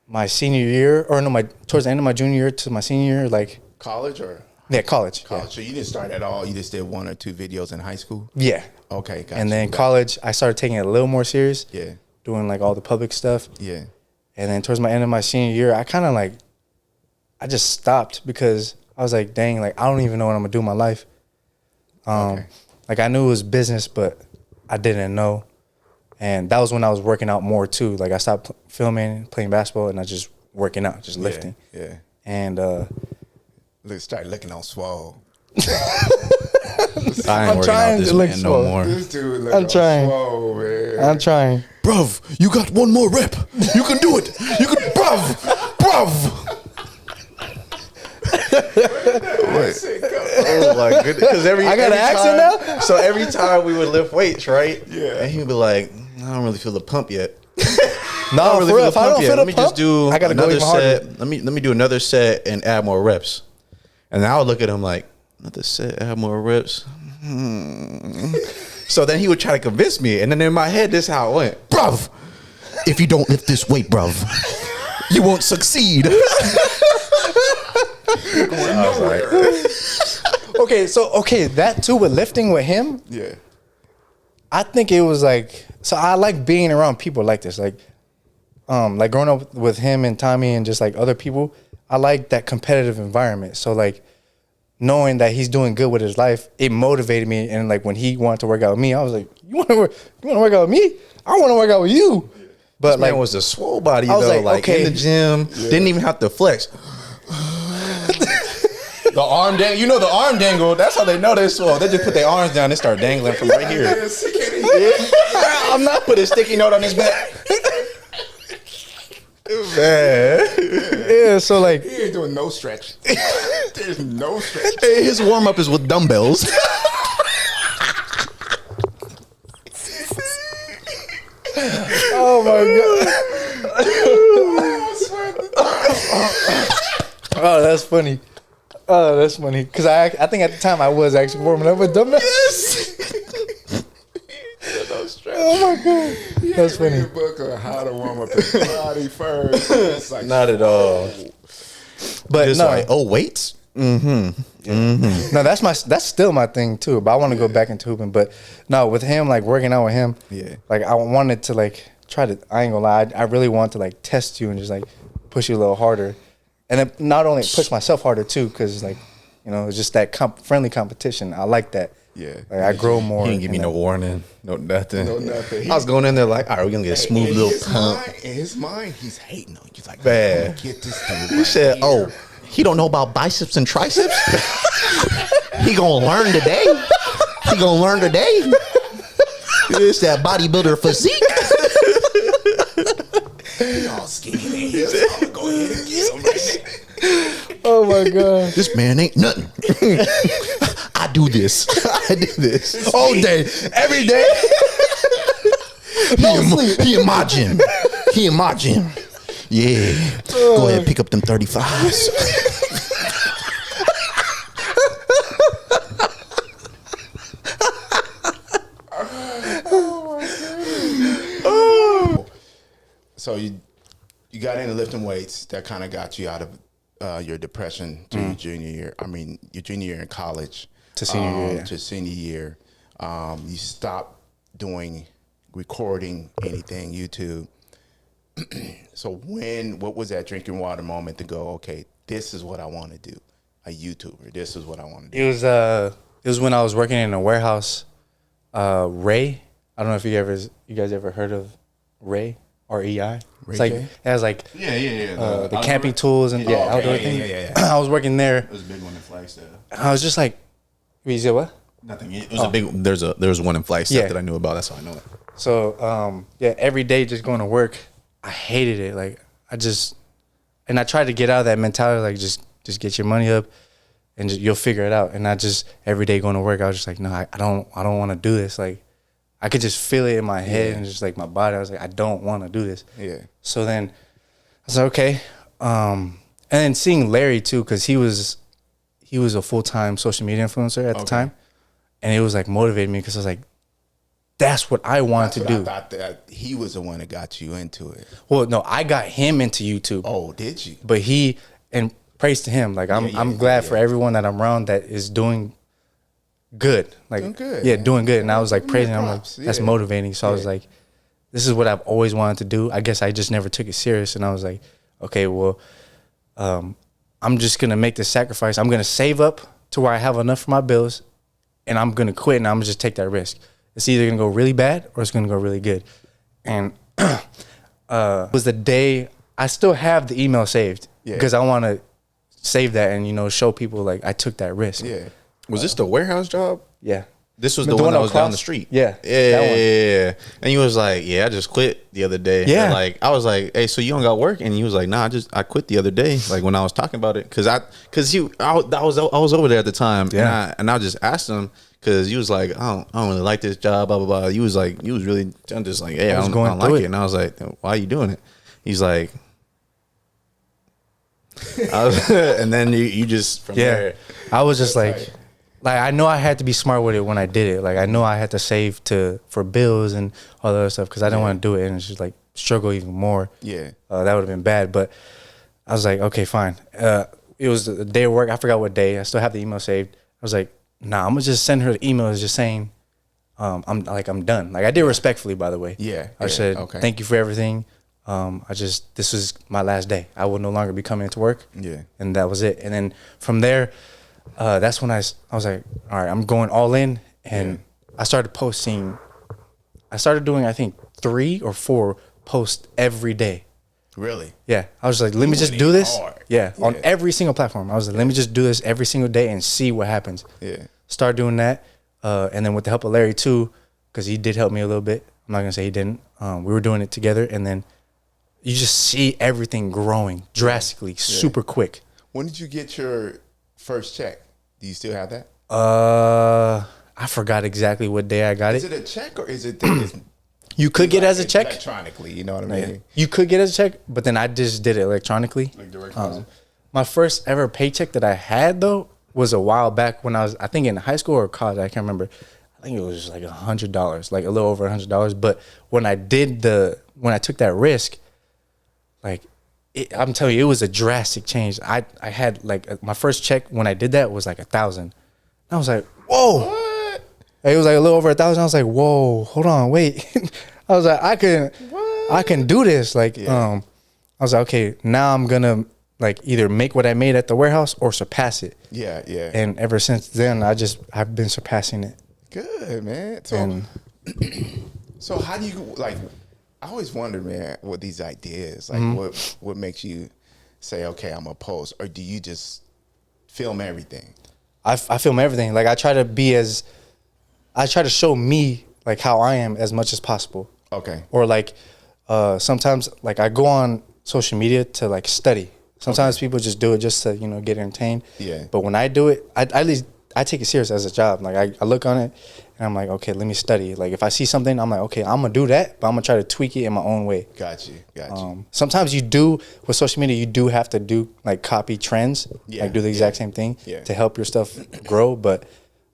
[SPEAKER 3] my senior year, towards the end of my junior year to my senior year, like
[SPEAKER 1] college or
[SPEAKER 3] college.
[SPEAKER 1] college. Yeah. So you didn't start at all. You just did 1 or 2 videos in high school.
[SPEAKER 3] Yeah.
[SPEAKER 1] Okay. Gotcha.
[SPEAKER 3] And then college, I started taking it a little more serious.
[SPEAKER 1] Yeah.
[SPEAKER 3] Doing like all the public stuff.
[SPEAKER 1] Yeah.
[SPEAKER 3] And then towards my end of my senior year, I just stopped because I was like, dang, like I don't even know what I'm gonna do in my life. Like I knew it was business, but I didn't know. And that was when I was working out more too. Like I stopped filming, playing basketball, and I just working out, just lifting.
[SPEAKER 1] Yeah.
[SPEAKER 3] And
[SPEAKER 1] Start looking on swole.
[SPEAKER 2] I ain't working out this man no more.
[SPEAKER 1] This dude look
[SPEAKER 3] I'm
[SPEAKER 1] on
[SPEAKER 3] trying.
[SPEAKER 1] swole, man.
[SPEAKER 3] I'm trying.
[SPEAKER 2] Bruv, you got one more rep. You can do it. You can, bruv. Oh my goodness! Because
[SPEAKER 3] I got an accent now.
[SPEAKER 2] So every time we would lift weights, right?
[SPEAKER 1] Yeah.
[SPEAKER 2] And he'd be like, "I don't really feel the pump yet."
[SPEAKER 3] No, for real. If I don't feel the
[SPEAKER 2] let me just
[SPEAKER 3] pump,
[SPEAKER 2] do
[SPEAKER 3] I gotta go
[SPEAKER 2] another
[SPEAKER 3] even harder.
[SPEAKER 2] set. Let me do another set and add more reps. And then I would look at him like, another set, add more reps. So then he would try to convince me, and then in my head, this is how it went, bruv. If you don't lift this weight, bruv, you won't succeed.
[SPEAKER 3] Okay, that too with lifting with him.
[SPEAKER 1] Yeah.
[SPEAKER 3] I think it was like, so I like being around people like this, like growing up with him and Tommy and just like other people. I like that competitive environment. So like knowing that he's doing good with his life, it motivated me. And like when he wanted to work out with me, I was like, you want to work out with me? I want to work out with you. But
[SPEAKER 2] This
[SPEAKER 3] like
[SPEAKER 2] man was a swole body
[SPEAKER 3] I was
[SPEAKER 2] though,
[SPEAKER 3] like,
[SPEAKER 2] in the gym, didn't even have to flex. The arm dangle, you know the arm dangle. That's how they know they're swole. They just put their arms down and start dangling from right here. I'm not putting a sticky note on his back. Man.
[SPEAKER 3] yeah, so like
[SPEAKER 1] He ain't doing no stretch. There's no stretch.
[SPEAKER 2] Hey, his warm up is with dumbbells.
[SPEAKER 3] oh my god. Oh, that's funny. Oh, that's funny. Because I think at the time I was actually warming up with dumbbells. Oh my god, that's funny.
[SPEAKER 1] Read a book on how to warm up his body first. It's like,
[SPEAKER 2] Not at all.
[SPEAKER 3] But
[SPEAKER 2] Just
[SPEAKER 3] no,
[SPEAKER 2] like, oh, weights?
[SPEAKER 3] no, that's still my thing too. But I want to go back into hooping. But no, with him, like working out with him, like I wanted to like try to. I ain't gonna lie, I really want to like test you and just like push you a little harder, and then not only push myself harder too, because like it's just that friendly competition. I like that.
[SPEAKER 1] Yeah,
[SPEAKER 3] like I grow more.
[SPEAKER 2] He didn't give me no warning, no nothing.
[SPEAKER 1] No nothing.
[SPEAKER 2] I was going in there like, all right, we're gonna get a smooth little pump.
[SPEAKER 1] In his mind, he's hating on you. He's like,
[SPEAKER 2] Man.
[SPEAKER 1] get this dude.
[SPEAKER 2] He said, "Oh, he don't know about biceps and triceps. He gonna learn today. He gonna learn today. It's that bodybuilder physique."
[SPEAKER 1] He all skinny. He's gonna go ahead and get some right there.
[SPEAKER 3] Oh my god,
[SPEAKER 2] This man ain't nothing. I do this. I do this all day, every day. He in my gym. He in my gym. Yeah. Go ahead and pick up them 35s.
[SPEAKER 1] So you got into lifting weights. That kind of got you out of your depression to your junior year. I mean, your junior year in college
[SPEAKER 3] to senior year.
[SPEAKER 1] To senior year. You stopped doing recording anything YouTube. So what was that drinking water moment to go, okay, this is what I want to do, a YouTuber. This is what I want to do.
[SPEAKER 3] It was when I was working in a warehouse. Ray, I don't know if you guys ever heard of Ray, REI. It's like it has like the camping tools and outdoor thing.
[SPEAKER 1] Yeah.
[SPEAKER 3] I was working there.
[SPEAKER 2] It was a big one in Flagstaff.
[SPEAKER 3] I was just like, you said what?
[SPEAKER 2] Nothing. It was a big. There was one in Flagstaff that I knew about. That's how I know it.
[SPEAKER 3] So every day just going to work, I hated it. Like I tried to get out of that mentality, like just get your money up, and you'll figure it out. And I just every day going to work, I was just like, no, I don't want to do this. Like I could just feel it in my head and just like my body. I was like, I don't want to do this. Yeah. So then I was like, okay. And then seeing Larry too, because he was a full-time social media influencer at the time, and it was like motivated me because I was like, that's what I wanted to do. I
[SPEAKER 1] thought that he was the one that got you into it.
[SPEAKER 3] Well, no, I got him into YouTube.
[SPEAKER 1] Oh, did you?
[SPEAKER 3] But and praise to him. Like I'm glad for everyone that I'm around that is doing good. Like doing good. Yeah, doing good. And I was like praising him. I'm like, that's motivating. So I was like, this is what I've always wanted to do. I guess I just never took it serious. And I was like, okay, well, I'm just gonna make this sacrifice. I'm gonna save up to where I have enough for my bills, and I'm gonna quit and I'm gonna just take that risk. It's either gonna go really bad or it's gonna go really good. And it was the day I still have the email saved because I want to save that and show people like I took that risk.
[SPEAKER 2] Yeah. Was this the warehouse job?
[SPEAKER 3] Yeah.
[SPEAKER 2] This was the one that was down the street.
[SPEAKER 3] Yeah.
[SPEAKER 2] Yeah. And you was like, yeah, I just quit the other day.
[SPEAKER 3] Yeah.
[SPEAKER 2] And like, I was like, hey, so you don't got work? And he was like, nah, I quit the other day. Like when I was talking about it. I was over there at the time. Yeah. And I just asked him, cause he was like, I don't really like this job, blah, blah, blah. He was really just like, hey, I don't like it. And I was like, why are you doing it? He's like, and then you just, from there.
[SPEAKER 3] I was just like I know I had to be smart with it when I did it. Like I know I had to save for bills and all that other stuff because I didn't want to do it and it's just like struggle even more. Yeah, that would have been bad. But I was like, okay, fine. It was a day of work. I forgot what day. I still have the email saved. I was like, nah, I'm gonna just send her the email just saying, I'm done. Like I did respectfully, by the way. Yeah, I said, thank you for everything. This was my last day. I will no longer be coming into work. Yeah, and that was it. And then from there. That's when I was like, all right, I'm going all in. And I started posting. I started doing, I think, 3 or 4 posts every day.
[SPEAKER 1] Really?
[SPEAKER 3] Yeah. I was like, let me just do this. Yeah. On every single platform. I was like, let me just do this every single day and see what happens. Yeah. Start doing that. And then with the help of Larry, too, because he did help me a little bit. I'm not going to say he didn't. We were doing it together. And then you just see everything growing drastically, super quick.
[SPEAKER 1] When did you get your first check? Do you still have that?
[SPEAKER 3] I forgot exactly what day I got it.
[SPEAKER 1] Is it a check or is it?
[SPEAKER 3] You could get it as a check
[SPEAKER 1] electronically. You know what I mean?
[SPEAKER 3] You could get it as a check, but then I just did it electronically.
[SPEAKER 1] Like direct
[SPEAKER 3] My first ever paycheck that I had though was a while back when I was, I think in high school or college. I can't remember. I think it was just like $100, like a little over $100. But when I took that risk, like I'm telling you, it was a drastic change. I had like my first check when I did that was like $1,000. I was like, whoa.
[SPEAKER 1] What?
[SPEAKER 3] It was like a little over $1,000. I was like, whoa, hold on, wait. I was like, I can do this. Like, I was like, okay, now I'm gonna like either make what I made at the warehouse or surpass it.
[SPEAKER 1] Yeah, yeah.
[SPEAKER 3] And ever since then, I've been surpassing it.
[SPEAKER 1] Good, man. So how do you like? I always wonder, man, what these ideas like. What makes you say, okay, I'm gonna post, or do you just film everything?
[SPEAKER 3] I film everything. Like I try to show me like how I am as much as possible.
[SPEAKER 1] Okay.
[SPEAKER 3] Or like sometimes like I go on social media to like study. Sometimes people just do it just to, get entertained.
[SPEAKER 1] Yeah.
[SPEAKER 3] But when I do it, at least I take it serious as a job. Like I look on it and I'm like, okay, let me study. Like if I see something, I'm like, okay, I'm gonna do that, but I'm gonna try to tweak it in my own way.
[SPEAKER 1] Got you.
[SPEAKER 3] Sometimes you do with social media, you do have to do like copy trends, like do the exact same thing to help your stuff grow. But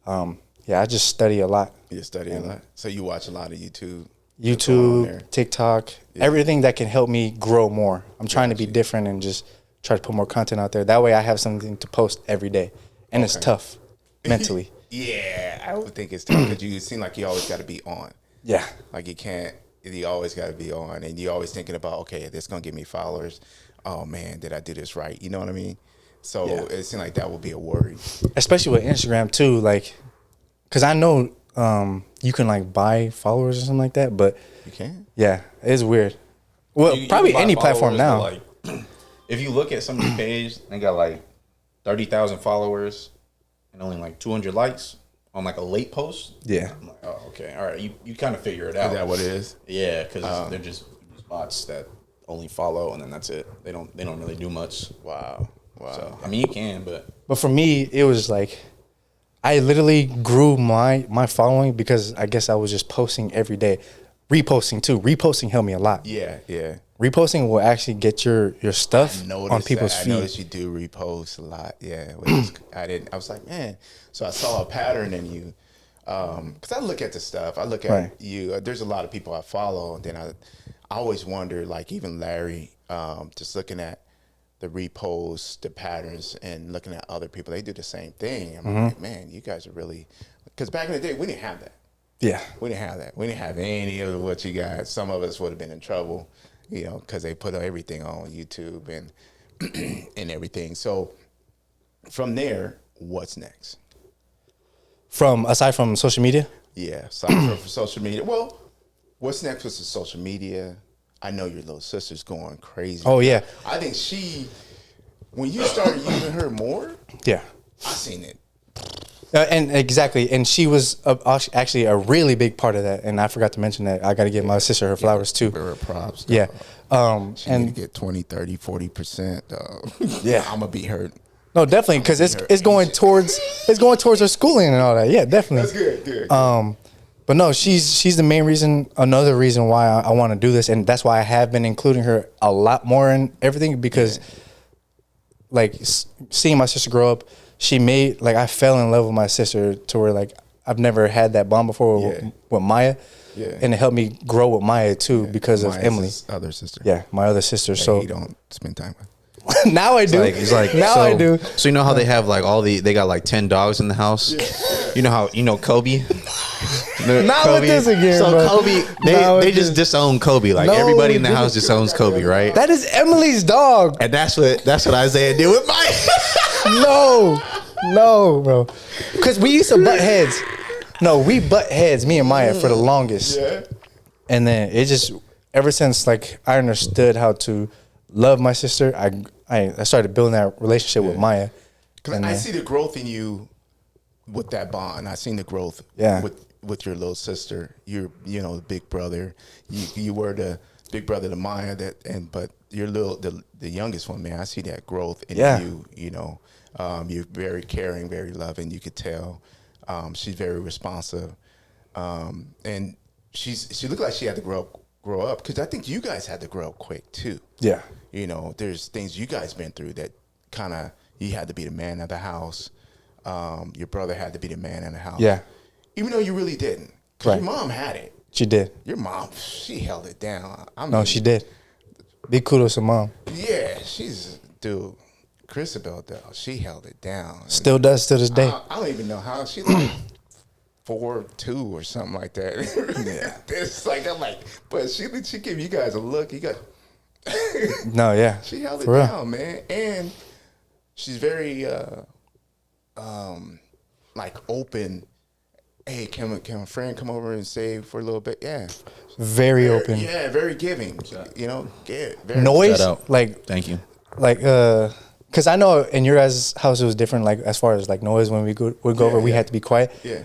[SPEAKER 3] I just study a lot.
[SPEAKER 1] You study a lot. So you watch a lot of YouTube,
[SPEAKER 3] TikTok, everything that can help me grow more. I'm trying to be different and just try to put more content out there. That way I have something to post every day. And it's tough mentally.
[SPEAKER 1] Yeah, I would think it's tough because you seem like you always got to be on.
[SPEAKER 3] Yeah.
[SPEAKER 1] Like you always got to be on, and you're always thinking about, okay, this going to give me followers. Oh, man, did I do this right? You know what I mean? So it seems like that would be a worry.
[SPEAKER 3] Especially with Instagram too, like, because I know you can like buy followers or something like that, but
[SPEAKER 1] you can.
[SPEAKER 3] Yeah, it's weird. Well, probably any platform now.
[SPEAKER 2] Like, if you look at somebody's page, they got like 30,000 followers and only like 200 likes on like a late post.
[SPEAKER 3] Yeah.
[SPEAKER 2] I'm like, oh, okay, all right. You kind of figure it out.
[SPEAKER 1] Is that what it is?
[SPEAKER 2] Yeah, because they're just bots that only follow and then that's it. They don't really do much.
[SPEAKER 1] Wow.
[SPEAKER 2] So I mean, you can, but
[SPEAKER 3] for me, it was like I literally grew my following because I guess I was just posting every day. Reposting too. Reposting helped me a lot.
[SPEAKER 1] Yeah.
[SPEAKER 3] Reposting will actually get your stuff on people's feed.
[SPEAKER 1] I noticed you do repost a lot. Yeah. I was like, man. So I saw a pattern in you. Because I look at the stuff. I look at you. There's a lot of people I follow. And then I always wonder, like even Larry, just looking at the reposts, the patterns, and looking at other people, they do the same thing. I'm like, man, you guys are really, because back in the day, we didn't have that.
[SPEAKER 3] Yeah.
[SPEAKER 1] We didn't have that. We didn't have any of what you got. Some of us would have been in trouble, because they put everything on YouTube and and everything. So from there, what's next?
[SPEAKER 3] Aside from social media?
[SPEAKER 1] Yeah, aside from social media. Well, what's next with the social media? I know your little sister's going crazy.
[SPEAKER 3] Oh, yeah.
[SPEAKER 1] I think when you started using her more,
[SPEAKER 3] yeah,
[SPEAKER 1] I seen it.
[SPEAKER 3] And exactly. And she was actually a really big part of that. And I forgot to mention that. I got to give my sister her flowers too.
[SPEAKER 1] Her props.
[SPEAKER 3] Yeah.
[SPEAKER 1] She need to get 20, 30, 40%.
[SPEAKER 3] Yeah.
[SPEAKER 1] I'm going to be hurt.
[SPEAKER 3] No, definitely. Because it's going towards her schooling and all that. Yeah, definitely.
[SPEAKER 1] That's good.
[SPEAKER 3] But no, she's the main reason, another reason why I want to do this. And that's why I have been including her a lot more in everything because like seeing my sister grow up, I fell in love with my sister to where like I've never had that bond before with Maya. Yeah. And it helped me grow with Maya too because of Emily.
[SPEAKER 1] His other sister.
[SPEAKER 3] Yeah, my other sister. So
[SPEAKER 1] you don't spend time with.
[SPEAKER 3] Now I do. I do.
[SPEAKER 2] So you know how they have like they got like 10 dogs in the house? Yeah. You know Kobe?
[SPEAKER 3] Not with this again,
[SPEAKER 2] so
[SPEAKER 3] bro.
[SPEAKER 2] Kobe, they just disown Kobe. Like everybody in the house disowns Kobe, right?
[SPEAKER 3] That is Emily's dog.
[SPEAKER 2] And that's what Isaiah did with Mike.
[SPEAKER 3] No, bro. Because we used to butt heads. No, we butt heads, me and Maya, for the longest. Yeah. And then it just, ever since like I understood how to love my sister, I started building that relationship with Maya.
[SPEAKER 1] Because I see the growth in you with that bond. I seen the growth with your little sister. You're the big brother. You were the big brother to Maya, but you're the youngest one, man. I see that growth in you. You're very caring, very loving. You could tell. She's very responsive, and she looked like she had to grow up because I think you guys had to grow up quick too.
[SPEAKER 3] Yeah.
[SPEAKER 1] There's things you guys been through that kind of you had to be the man of the house. Your brother had to be the man in the house.
[SPEAKER 3] Yeah.
[SPEAKER 1] Even though you really didn't. Because
[SPEAKER 3] Right.
[SPEAKER 1] your mom had it.
[SPEAKER 3] She did.
[SPEAKER 1] Your mom, she held it down. I mean,
[SPEAKER 3] No, she did. Big kudos to mom.
[SPEAKER 1] Yeah, dude, Chrisabel, though, she held it down.
[SPEAKER 3] Still does to this day.
[SPEAKER 1] I don't even know how. She like 4'2" or something like that. Yeah. It's like, I'm like, but she gave you guys a look. You got,
[SPEAKER 3] No, yeah.
[SPEAKER 1] she held it
[SPEAKER 3] For real.
[SPEAKER 1] down, man. And she's very, like open. Hey, can a friend come over and stay for a little bit? Yeah.
[SPEAKER 3] Very open.
[SPEAKER 1] Yeah, very giving. You know, yeah. Very
[SPEAKER 3] Noise,
[SPEAKER 2] Shout out.
[SPEAKER 3] like,
[SPEAKER 2] Thank you.
[SPEAKER 3] because I know in your guys' house it was different. Like as far as like noise, when would go over, we
[SPEAKER 1] yeah.
[SPEAKER 3] had to be quiet.
[SPEAKER 1] Yeah.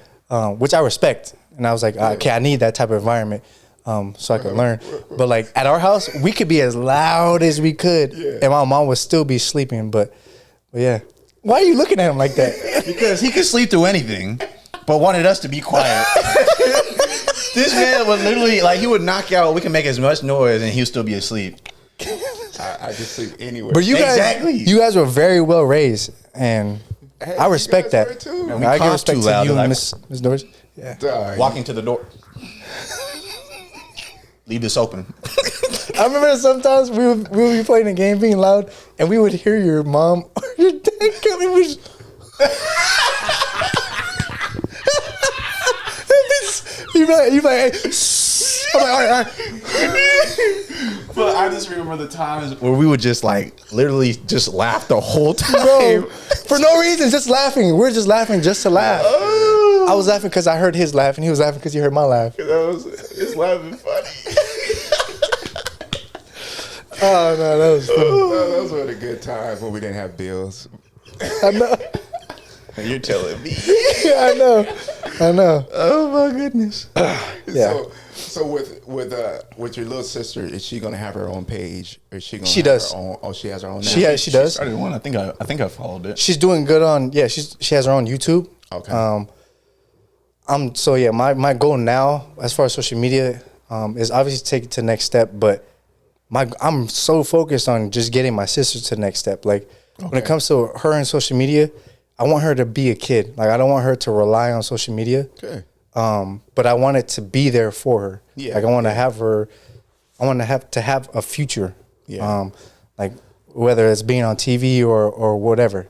[SPEAKER 3] Which I respect, and I was like, okay, I need that type of environment, so I could learn. But like at our house, we could be as loud as we could, and my mom would still be sleeping. But yeah, why are you looking at him like that?
[SPEAKER 2] Because he could sleep through anything, but wanted us to be quiet. This man would literally, like, he would knock out, we can make as much noise, and he'll still be asleep.
[SPEAKER 1] I just sleep anywhere.
[SPEAKER 3] But you
[SPEAKER 2] Exactly.
[SPEAKER 3] you guys were very well raised, and
[SPEAKER 1] Hey,
[SPEAKER 3] I respect
[SPEAKER 1] you guys were
[SPEAKER 3] that.
[SPEAKER 1] too.
[SPEAKER 3] And
[SPEAKER 2] We
[SPEAKER 3] I give
[SPEAKER 2] coughed too
[SPEAKER 3] respect to
[SPEAKER 2] loud,
[SPEAKER 3] you and
[SPEAKER 2] like-
[SPEAKER 3] Miss Dorsey. Yeah.
[SPEAKER 1] Dog,
[SPEAKER 2] Walking to the door. Leave this open.
[SPEAKER 3] I remember sometimes we would be playing a game, being loud, and we would hear your mom or your dad coming. You'd be like, hey, shh. I'm like, all right.
[SPEAKER 2] But I just remember the times where we would just, like, literally just laugh the whole time.
[SPEAKER 3] Bro, for no reason, just laughing. We're just laughing just to laugh. I was laughing because I heard his laugh, and he was laughing because he heard my laugh.
[SPEAKER 1] It's laughing funny.
[SPEAKER 3] Oh, no, that was funny.
[SPEAKER 1] Those were the good times when we didn't have bills.
[SPEAKER 3] I know.
[SPEAKER 2] You're telling me.
[SPEAKER 3] Yeah, I know.
[SPEAKER 2] Oh, my goodness.
[SPEAKER 3] Yeah.
[SPEAKER 1] So with your little sister, is she gonna have her own page? Or is she gonna
[SPEAKER 3] She
[SPEAKER 1] have
[SPEAKER 3] does.
[SPEAKER 1] her own? Oh, she has her own.
[SPEAKER 3] She
[SPEAKER 1] now?
[SPEAKER 3] does.
[SPEAKER 2] Started one. I think I followed it.
[SPEAKER 3] She's doing good on. Yeah, she has her own YouTube.
[SPEAKER 1] Okay.
[SPEAKER 3] My goal now as far as social media is obviously to take it to the next step, but I'm so focused on just getting my sister to the next step. Like when it comes to her and social media, I want her to be a kid. Like I don't want her to rely on social media.
[SPEAKER 1] Okay.
[SPEAKER 3] But I want it to be there for her.
[SPEAKER 1] Yeah,
[SPEAKER 3] Like I want to have her. I want to have a future.
[SPEAKER 1] Yeah.
[SPEAKER 3] Like whether it's being on TV or whatever.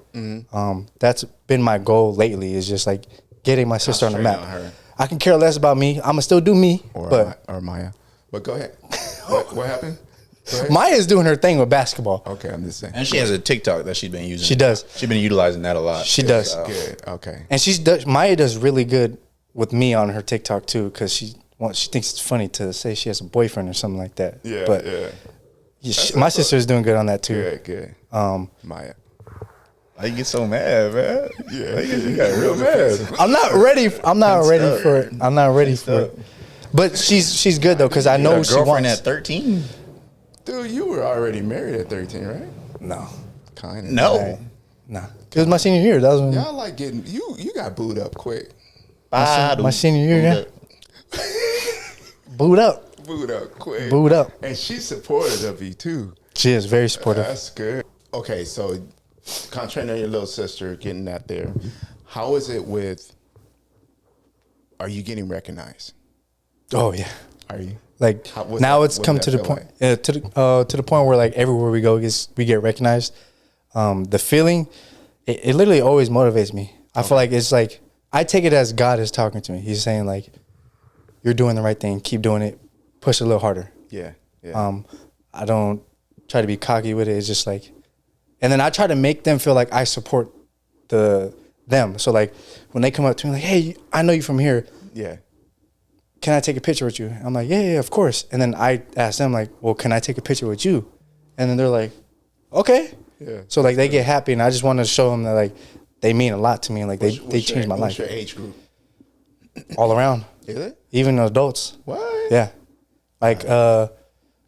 [SPEAKER 3] That's been my goal lately. Is just like getting my sister on the map.
[SPEAKER 1] Concentrate on her.
[SPEAKER 3] I can care less about me. I'ma still do me. But
[SPEAKER 1] Or Maya. But go ahead. What happened? Go ahead.
[SPEAKER 3] Maya's doing her thing with basketball.
[SPEAKER 1] Okay, I'm just saying.
[SPEAKER 2] And she has a TikTok that she's been using.
[SPEAKER 3] She does.
[SPEAKER 2] She's been utilizing that a lot.
[SPEAKER 3] She does.
[SPEAKER 1] Good. Okay.
[SPEAKER 3] And Maya does really good with me on her TikTok too, because she thinks it's funny to say she has a boyfriend or something like that.
[SPEAKER 1] Yeah.
[SPEAKER 3] But
[SPEAKER 1] yeah.
[SPEAKER 3] my sister is doing good on that too.
[SPEAKER 1] Good. Maya.
[SPEAKER 2] Why you get so mad, man?
[SPEAKER 1] Yeah.
[SPEAKER 2] You got real mad.
[SPEAKER 3] I'm not ready. I'm not ready
[SPEAKER 2] up.
[SPEAKER 3] for it. I'm not ready for it. But she's good though, because I know she
[SPEAKER 2] girlfriend
[SPEAKER 3] wants.
[SPEAKER 2] at 13?
[SPEAKER 1] Dude, you were already married at 13, right?
[SPEAKER 3] No,
[SPEAKER 1] Kind of.
[SPEAKER 2] No.
[SPEAKER 3] nah. It was my senior year. That was when
[SPEAKER 1] Y'all like getting you got booed up quick.
[SPEAKER 3] my senior year. Yeah, booed up.
[SPEAKER 1] Booed up quick.
[SPEAKER 3] Booed up.
[SPEAKER 1] And she's supportive of you too.
[SPEAKER 3] She is very supportive.
[SPEAKER 1] That's good. Okay, so concentrating on your little sister, getting that there. How is it with? Are you getting recognized?
[SPEAKER 3] Oh yeah.
[SPEAKER 1] Are you?
[SPEAKER 3] Like
[SPEAKER 1] what's
[SPEAKER 3] now
[SPEAKER 1] that-
[SPEAKER 3] it's
[SPEAKER 1] what
[SPEAKER 3] come
[SPEAKER 1] does
[SPEAKER 3] to
[SPEAKER 1] that
[SPEAKER 3] the
[SPEAKER 1] feel
[SPEAKER 3] point to the point where like everywhere we go we get recognized. The feeling, it literally always motivates me. I feel like it's like I take it as God is talking to me. He's saying like, "You're doing the right thing. Keep doing it. Push a little harder."
[SPEAKER 1] Yeah. Yeah.
[SPEAKER 3] I don't try to be cocky with it. It's just like, and then I try to make them feel like I support them. So like when they come up to me like, "Hey, I know you from here.
[SPEAKER 1] yeah.
[SPEAKER 3] Can I take a picture with you?" I'm like, yeah, of course. And then I ask them like, well, can I take a picture with you? And then they're like, okay.
[SPEAKER 1] Yeah.
[SPEAKER 3] So like they get happy, and I just want to show them that like they mean a lot to me, and like they changed my
[SPEAKER 1] What's
[SPEAKER 3] life
[SPEAKER 1] your age group?
[SPEAKER 3] all around,
[SPEAKER 1] Is it?
[SPEAKER 3] even adults.
[SPEAKER 1] What?
[SPEAKER 3] Yeah. Like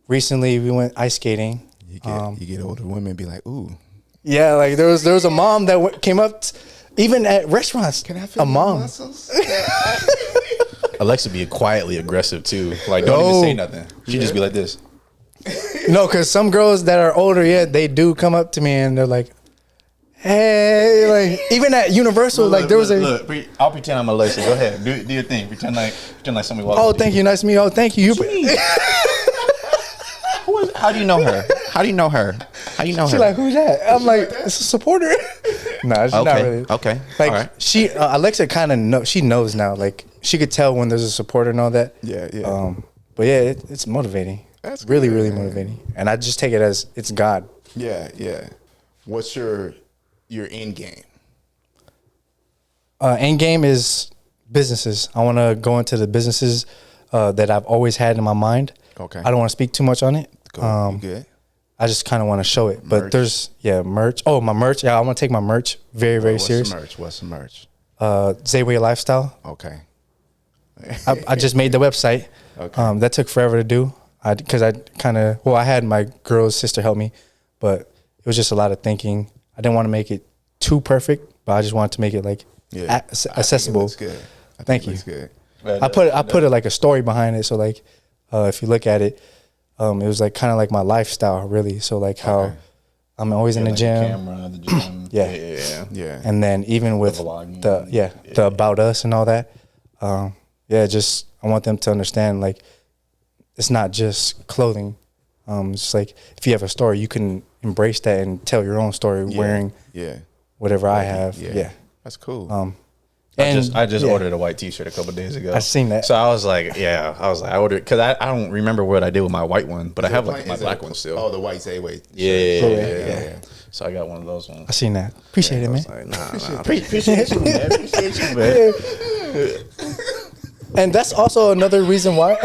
[SPEAKER 3] recently we went ice skating.
[SPEAKER 1] You get older women be like, ooh.
[SPEAKER 3] Yeah, like there was a mom that came up, even at restaurants.
[SPEAKER 1] Can I feel
[SPEAKER 3] a mom?
[SPEAKER 1] muscles?
[SPEAKER 2] Alexa be quietly aggressive too. Like don't even say nothing. She just be like this.
[SPEAKER 3] No, because some girls that are older, yeah, they do come up to me and they're like, hey, like even at Universal, like there was a.
[SPEAKER 2] Look, I'll pretend I'm Alexa. Go ahead, do your thing. Pretend like somebody walks.
[SPEAKER 3] Oh, thank you, nice to meet you. Oh, thank you.
[SPEAKER 2] How do you know her? How do you know her? How do you know her?
[SPEAKER 3] She's like, who's that? I'm like, it's a supporter. Nah, she's not really.
[SPEAKER 2] Okay.
[SPEAKER 3] Like
[SPEAKER 2] all right.
[SPEAKER 3] she, Alexa kind of know. She knows now. Like she could tell when there's a supporter and all that.
[SPEAKER 1] Yeah.
[SPEAKER 3] But yeah, it's motivating.
[SPEAKER 1] That's
[SPEAKER 3] really,
[SPEAKER 1] good,
[SPEAKER 3] really
[SPEAKER 1] man.
[SPEAKER 3] motivating. And I just take it as it's God.
[SPEAKER 1] Yeah. What's your end game?
[SPEAKER 3] End game is businesses. I want to go into the businesses that I've always had in my mind.
[SPEAKER 1] Okay.
[SPEAKER 3] I don't want to speak too much on it.
[SPEAKER 1] Go. Good.
[SPEAKER 3] I just kind of want to show it. But
[SPEAKER 1] Merch.
[SPEAKER 3] there's merch. Oh, my merch. Yeah, I want to take my merch very serious.
[SPEAKER 1] What's the merch?
[SPEAKER 3] Zayway Lifestyle.
[SPEAKER 1] Okay.
[SPEAKER 3] I just made the website.
[SPEAKER 1] Okay.
[SPEAKER 3] That took forever to do. Because I had my girl's sister help me, but it was just a lot of thinking. I didn't want to make it too perfect, but I just wanted to make it like accessible.
[SPEAKER 1] That's good.
[SPEAKER 3] Thank you.
[SPEAKER 1] That's good.
[SPEAKER 3] I put it like a story behind it. So like, if you look at it, it was like kind of like my lifestyle really. So like how I'm always in the
[SPEAKER 2] like
[SPEAKER 3] gym.
[SPEAKER 2] The camera, the gym.
[SPEAKER 1] Yeah.
[SPEAKER 3] And then even with
[SPEAKER 2] vlogging.
[SPEAKER 3] the about us and all that. Just I want them to understand like it's not just clothing. It's like if you have a story, you can embrace that and tell your own story wearing whatever I have. Yeah.
[SPEAKER 1] That's cool.
[SPEAKER 2] I just ordered a white T-shirt a couple days ago.
[SPEAKER 3] I seen that.
[SPEAKER 2] So I was like, I ordered because I don't remember what I did with my white one, but I have like my black one still.
[SPEAKER 1] Oh, the white Zayway.
[SPEAKER 2] Yeah. So I got one of those ones.
[SPEAKER 3] I seen that. Appreciate it, man.
[SPEAKER 2] Like, nah. Appreciate you, man. Appreciate you, man.
[SPEAKER 3] And that's also another reason why.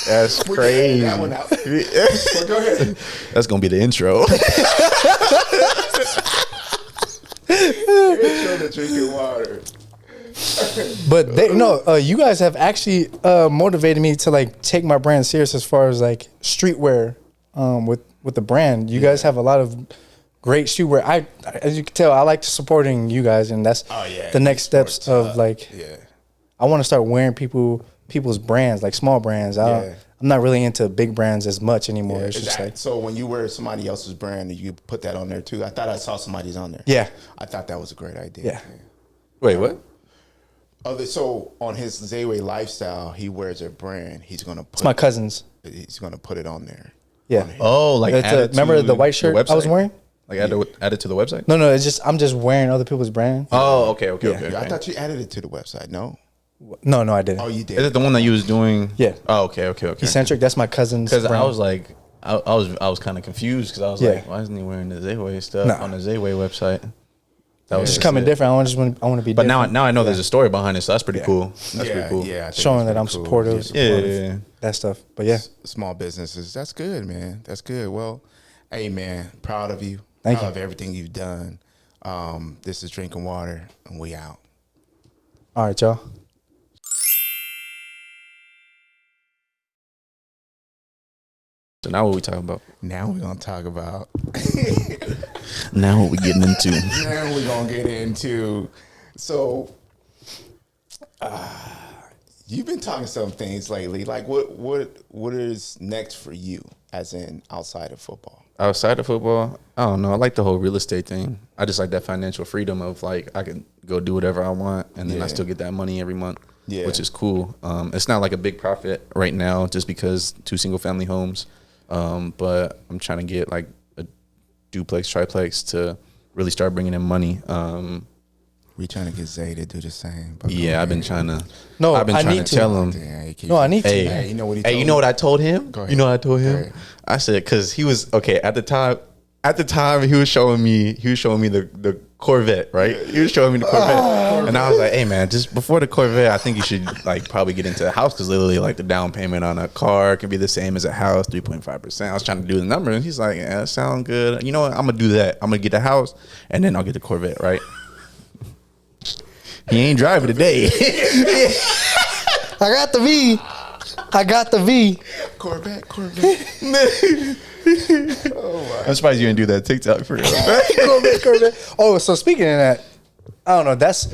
[SPEAKER 2] That's crazy.
[SPEAKER 1] That one out. Well, go ahead.
[SPEAKER 2] That's gonna be the intro.
[SPEAKER 1] Show the drinking water.
[SPEAKER 3] But you guys have actually motivated me to like take my brand serious as far as like streetwear with the brand. You guys have a lot of great streetwear. As you can tell, I like supporting you guys, and that's the next steps of like.
[SPEAKER 1] Yeah.
[SPEAKER 3] I want to start wearing people's brands, like small brands. I'm not really into big brands as much anymore.
[SPEAKER 1] Yeah,
[SPEAKER 3] it's just like
[SPEAKER 1] so when you wear somebody else's brand, you put that on there too. I thought I saw somebody's on there.
[SPEAKER 3] Yeah.
[SPEAKER 1] I thought that was a great idea.
[SPEAKER 3] Yeah.
[SPEAKER 2] Wait, what?
[SPEAKER 1] So on his Zayway Lifestyle, he wears a brand. He's gonna put
[SPEAKER 3] it's my cousin's.
[SPEAKER 1] He's gonna put it on there.
[SPEAKER 3] Yeah.
[SPEAKER 2] Oh, like
[SPEAKER 3] remember the white shirt I was wearing?
[SPEAKER 2] Like add it to the website?
[SPEAKER 3] No, it's just I'm just wearing other people's brand.
[SPEAKER 2] Oh, okay.
[SPEAKER 1] Yeah, I thought you added it to the website. No.
[SPEAKER 3] No, I didn't.
[SPEAKER 1] Oh, you did.
[SPEAKER 2] Is it the one that you was doing?
[SPEAKER 3] Yeah.
[SPEAKER 2] Oh, okay.
[SPEAKER 3] Eccentric. That's my cousin's.
[SPEAKER 2] Because
[SPEAKER 3] brand.
[SPEAKER 2] I was like, I was kind of confused because I was like, why isn't he wearing the Zayway stuff on the Zayway website? That was
[SPEAKER 3] just coming different. I want to be.
[SPEAKER 2] But
[SPEAKER 3] different.
[SPEAKER 2] now I know there's a story behind it, so that's pretty cool. That's pretty cool.
[SPEAKER 1] Yeah, I think
[SPEAKER 3] showing
[SPEAKER 1] it's
[SPEAKER 3] that I'm
[SPEAKER 1] pretty cool.
[SPEAKER 3] supportive.
[SPEAKER 2] Yeah.
[SPEAKER 3] That stuff. But yeah,
[SPEAKER 1] Small businesses. That's good, man. That's good. Well, hey, man, proud of you.
[SPEAKER 3] Thank
[SPEAKER 1] proud
[SPEAKER 3] you.
[SPEAKER 1] of everything you've done. This is Drinking Water, and we out.
[SPEAKER 3] all right, y'all.
[SPEAKER 2] So now what we talking about?
[SPEAKER 1] Now we're gonna talk about.
[SPEAKER 2] Now what we getting into?
[SPEAKER 1] Now we're gonna get into. So, you've been talking some things lately. Like, what is next for you, as in outside of football?
[SPEAKER 2] Outside of football, I don't know. I like the whole real estate thing. I just like that financial freedom of like I can go do whatever I want, and then I still get that money every month, which is cool. It's not like a big profit right now, just because 2 single family homes. But I'm trying to get like a duplex, triplex to really start bringing in money.
[SPEAKER 1] We trying to get Zay to do the same. But
[SPEAKER 2] I've been trying to.
[SPEAKER 3] No,
[SPEAKER 2] I've been
[SPEAKER 3] I
[SPEAKER 2] trying
[SPEAKER 3] need
[SPEAKER 2] to tell him.
[SPEAKER 3] No, I need to.
[SPEAKER 1] Hey, you know what he told
[SPEAKER 2] Hey, you know what I told him?
[SPEAKER 1] Go ahead.
[SPEAKER 2] You know what I told
[SPEAKER 1] Go
[SPEAKER 2] him?
[SPEAKER 1] ahead.
[SPEAKER 2] I said because he was okay at the time. At the time, he was showing me the Corvette, right? He was showing me the Corvette, and I was like, "Hey, man, just before the Corvette, I think you should like probably get into the house because literally, like the down payment on a car can be the same as a house, 3.5%." I was trying to do the number, and he's like, "Yeah, that sounds good. You know what? I'm gonna do that. I'm gonna get the house, and then I'll get the Corvette, right?" He ain't driving today.
[SPEAKER 3] I got the V.
[SPEAKER 1] Corvette.
[SPEAKER 2] I'm surprised you didn't do that TikTok for real.
[SPEAKER 3] Corvette. Oh, so speaking of that, I don't know. That's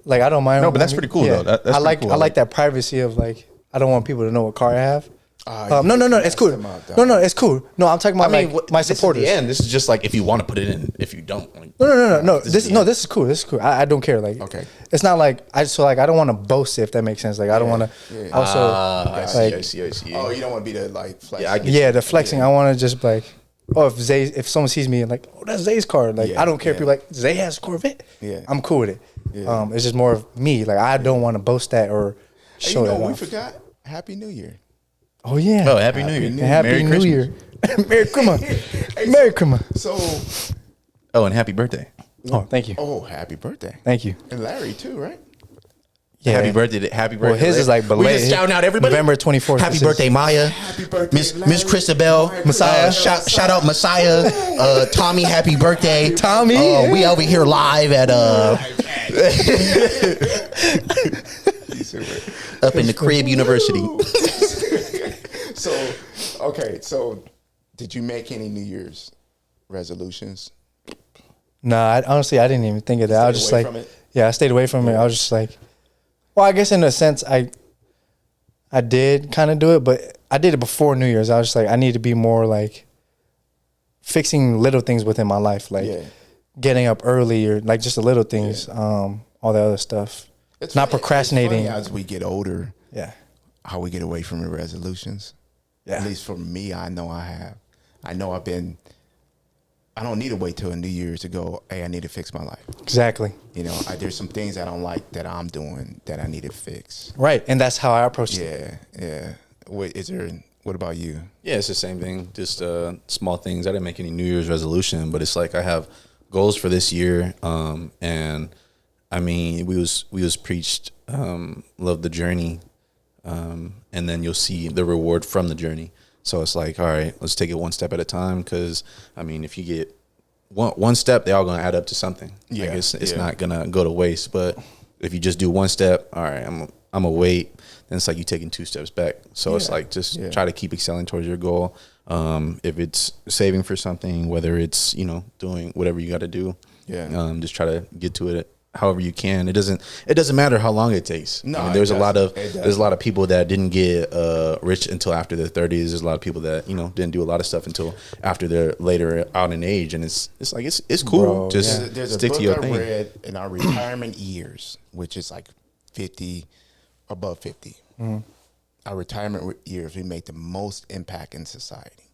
[SPEAKER 3] like I don't mind.
[SPEAKER 2] No, but that's pretty cool, though. That's
[SPEAKER 3] I
[SPEAKER 2] pretty cool.
[SPEAKER 3] I like that privacy of like I don't want people to know what car I have. No, it's cool. No, it's cool. No, I'm talking about my supporters.
[SPEAKER 2] And this is just like if you want to put it in, if you don't. Like,
[SPEAKER 3] No. This is cool. This is cool. I don't care. Like,
[SPEAKER 1] okay,
[SPEAKER 3] it's not like I don't want to boast if that makes sense. Like, I don't want to. Also,
[SPEAKER 2] I see.
[SPEAKER 1] Oh, you don't want to be the like flex.
[SPEAKER 3] The flexing. I want to just like, if someone sees me and like, oh, that's Zay's car. Like, I don't care if people like Zay has a Corvette.
[SPEAKER 1] Yeah,
[SPEAKER 3] I'm cool with it. Yeah. It's just more of me. Like, I don't want to boast that or show that.
[SPEAKER 1] We forgot. Happy New Year.
[SPEAKER 3] Oh yeah.
[SPEAKER 2] Oh, Happy New Year.
[SPEAKER 3] Happy New Year. Merry Christmas. Merry Christmas.
[SPEAKER 1] So.
[SPEAKER 2] Oh, and happy birthday.
[SPEAKER 3] Oh, thank you.
[SPEAKER 1] Oh, happy birthday.
[SPEAKER 3] Thank you.
[SPEAKER 1] And Larry too, right?
[SPEAKER 2] Yeah. Happy birthday. Happy birthday.
[SPEAKER 3] Well, his is like belated.
[SPEAKER 2] We just shouting out everybody.
[SPEAKER 3] November 24th.
[SPEAKER 2] Happy birthday, Maya.
[SPEAKER 1] Happy birthday,
[SPEAKER 2] Miss Christabel. Messiah. Shout out Messiah. Tommy, happy birthday.
[SPEAKER 3] Tommy.
[SPEAKER 2] We over here live at up in the Crib University.
[SPEAKER 1] So did you make any New Year's resolutions?
[SPEAKER 3] No, honestly, I didn't even think of that. I was just like, I stayed away from it. I was just like, well, I guess in a sense, I did kind of do it, but I did it before New Year's. I was just like, I need to be more like fixing little things within my life, like getting up early or like just the little things, all the other stuff.
[SPEAKER 1] It's
[SPEAKER 3] not
[SPEAKER 1] funny,
[SPEAKER 3] procrastinating.
[SPEAKER 1] It's funny as we get older, how we get away from the resolutions. Yeah. At least for me, I know I have. I know I don't need to wait till a New Year's to go, hey, I need to fix my life.
[SPEAKER 3] Exactly.
[SPEAKER 1] You know, there's some things I don't like that I'm doing that I need to fix.
[SPEAKER 3] Right. And that's how I approach it.
[SPEAKER 1] Yeah. What about you?
[SPEAKER 2] Yeah, it's the same thing. Just small things. I didn't make any New Year's resolution, but it's like I have goals for this year. And I mean, we was preached, love the journey. And then you'll see the reward from the journey. So it's like, all right, let's take it one step at a time. Because I mean, if you get one step, they're all gonna add up to something. Yeah, like it's not gonna go to waste. But if you just do one step, all right, I'm gonna wait. Then it's like you taking 2 steps back. So it's like just try to keep excelling towards your goal. If it's saving for something, whether it's doing whatever you got to do, just try to get to it however you can. It doesn't matter how long it takes. No, I mean, there's a lot of people that didn't get rich until after their 30s. There's a lot of people that didn't do a lot of stuff until after they're later out in age, and it's like it's cool. Bro, just
[SPEAKER 1] there's
[SPEAKER 2] stick
[SPEAKER 1] a book
[SPEAKER 2] to your
[SPEAKER 1] I
[SPEAKER 2] thing.
[SPEAKER 1] read in our retirement years, which is like 50, above 50. Mm-hmm. Our retirement years, we make the most impact in society.